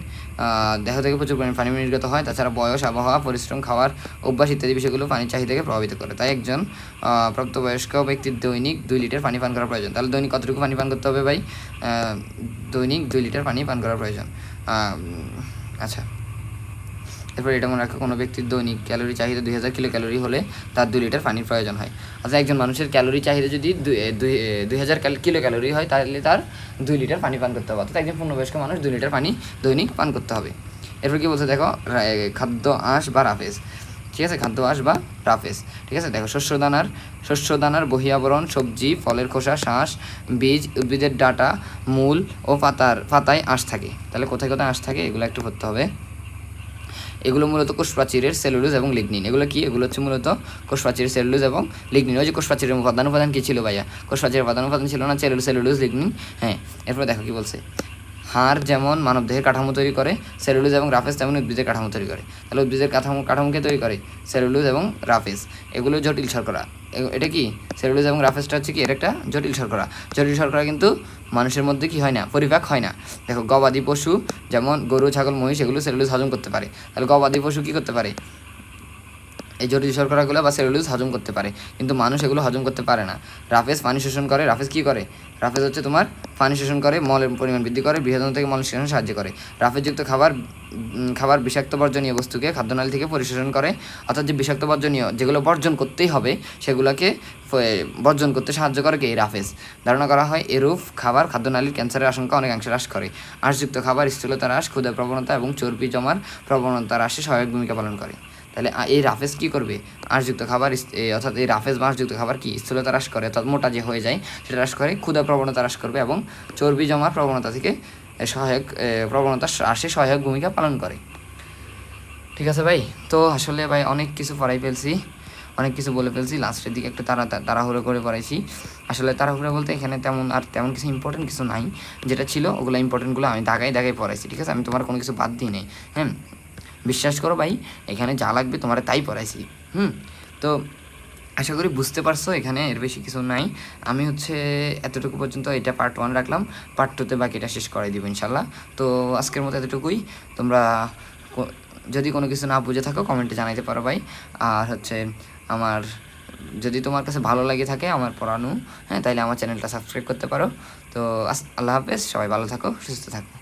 S1: দেহ থেকে প্রচুর পরিমাণে পানি নির্গত হয়। তাছাড়া বয়স, আবহাওয়া, পরিশ্রম, খাওয়ার অভ্যাস ইত্যাদি বিষয়গুলো পানির চাহিদাকে প্রভাবিত করে। তাই একজন প্রাপ্তবয়স্ক ব্যক্তির দৈনিক 2 লিটার পানি পান করা প্রয়োজন। তাহলে দৈনিক কতটুকু পানি পান করতে হবে ভাই? দৈনিক 2 লিটার পানি পান করা প্রয়োজন। আচ্ছা, এরপর এটা মনে রাখো, কোনো ব্যক্তির দৈনিক ক্যালোরি চাহিদা 2000 কিলো ক্যালোরি হলে তার 2 লিটার পানির প্রয়োজন হয়। অর্থাৎ একজন মানুষের ক্যালোরি চাহিদা যদি 2000 কিলো ক্যালোরি হয় তাহলে তার 2 লিটার পানি পান করতে হবে। অর্থাৎ একজন পূর্ণবয়স্ক মানুষ 2 লিটার পানি দৈনিক পান করতে হবে। এরপর কি বলছে দেখো, খাদ্য আঁশ বা রাফেজ, ঠিক আছে, খাদ্য আঁশ বা রাফেজ, ঠিক আছে। দেখো শস্য দানার বহিয়াবরণ, সবজি, ফলের খোসা, শাঁস, বীজ, উদ্ভিদের ডাঁটা, মূল ও পাতায় আঁশ থাকে। তাহলে কোথায় কোথায় আঁশ থাকে এগুলো একটু করতে হবে। এগুলো মূলত কোষপ্রাচীরের সেলুলোজ এবং লিগনিন। এগুলো কি? এগুলো হচ্ছে মূলত কোষপ্রাচীরের সেলুলোজ এবং লিগনিন। ওই যে কোষপ্রাচীরের উপাদান কী ছিল ভাইয়া? কোষপ্রাচীরের উপাদান ছিল না সেলুলোজ, লিগনিন। হ্যাঁ, এরপর দেখো কি বলছে, হাড় যেমন মানবদেহের কাঠামো তৈরি করে, সেলুলোজ এবং রাফেজ তেমন উদ্ভিদের কাঠামো তৈরি করে। তাহলে উদ্ভিদের কাঠামোকে তৈরি করে সেলুলোজ এবং রাফেজ। এগুলো জটিল শর্করা। এটা কি? সেলুলোজ এবং রাফেজটা হচ্ছে কি? এর একটা জটিল শর্করা। জটিল শর্করা কিন্তু মানুষের মধ্যে কি হয় না? পরিপাক হয় না। দেখো গবাদি পশু যেমন গরু, ছাগল, মহিষ এগুলো সেলুলোজ হজম করতে পারে। তাহলে গবাদি পশু কী করতে পারে? এই জটিল শর্করাগুলো বা সেলুলোজ হজম করতে পারে, কিন্তু মানুষ এগুলো হজম করতে পারে না। রাফেজ পানি শোষণ করে। রাফেজ কী করে? রাফেজ হচ্ছে তোমার পানি শোষণ করে, মলের পরিমাণ বৃদ্ধি করে, বৃহদান্ত থেকে মল নিষ্কাশনে সাহায্য করে। রাফেজযুক্ত খাবার বিষাক্ত বর্জনীয় বস্তুকে খাদ্যনালী থেকে পরিশোষণ করে। অর্থাৎ যে বিষাক্ত বর্জনীয় যেগুলো বর্জন করতেই হবে সেগুলোকে বর্জন করতে সাহায্য করে কি? রাফেজ। ধারণা করা হয় এরূপ খাবার খাদ্যনালীর ক্যান্সারের আশঙ্কা অনেকাংশে হ্রাস করে। আঁশযুক্ত খাবার স্থূলতা হ্রাস, ক্ষুধার প্রবণতা এবং চর্বি জমার প্রবণতা হ্রাসে সহায়ক ভূমিকা পালন করে। তাহলে এই রাফেজ কী করবে? আঁশযুক্ত খাবার, অর্থাৎ এই রাফেজ বা আঁশযুক্ত খাবার কি? স্থূলতা হ্রাস করে, অর্থাৎ মোটা যে হয়ে যায় সেটা হ্রাস করে, ক্ষুধা প্রবণতা হ্রাস করবে এবং চর্বি জমার প্রবণতা থেকে প্রবণতা হ্রাসে সহায়ক ভূমিকা পালন করে। ঠিক আছে ভাই, তো আসলে ভাই অনেক কিছু পড়াই ফেলছি, অনেক কিছু বলে ফেলছি। লাস্টের দিকে একটু তাড়াহুড়ো করে পড়াইছি। আসলে তাড়াহুড়ো বলতে এখানে তেমন কিছু ইম্পর্টেন্ট কিছু নাই, যেটা ছিল ওগুলো ইম্পর্টেন্টগুলো আমি দাগায় পড়াইছি, ঠিক আছে। আমি তোমার কোনো কিছু বাদ দিই নেই, হ্যাঁ, বিশ্বাস করো ভাই, এখানে যা লাগবে তোমার তাই পড়াইছি। তো আশা করি বুঝতে পারছো, এখানে এর বেশি কিছু নাই। আমি হচ্ছে এতটুকু পর্যন্ত, এটা পার্ট 1 রাখলাম, পার্ট 2তে বাকিটা শেষ করে দিব ইনশাল্লাহ। তো আজকের মতো এতটুকুই। তোমরা যদি কোনো কিছু না বুঝে থাকো কমেন্টে জানাইতে পারো ভাই। আর হচ্ছে আমার যদি তোমার কাছে ভালো লাগে থাকে আমার পড়ানো, হ্যাঁ, তাইলে আমার চ্যানেলটা সাবস্ক্রাইব করতে পারো। তো আল্লাহ হাফেজ, সবাই ভালো থাকো, সুস্থ থাকো।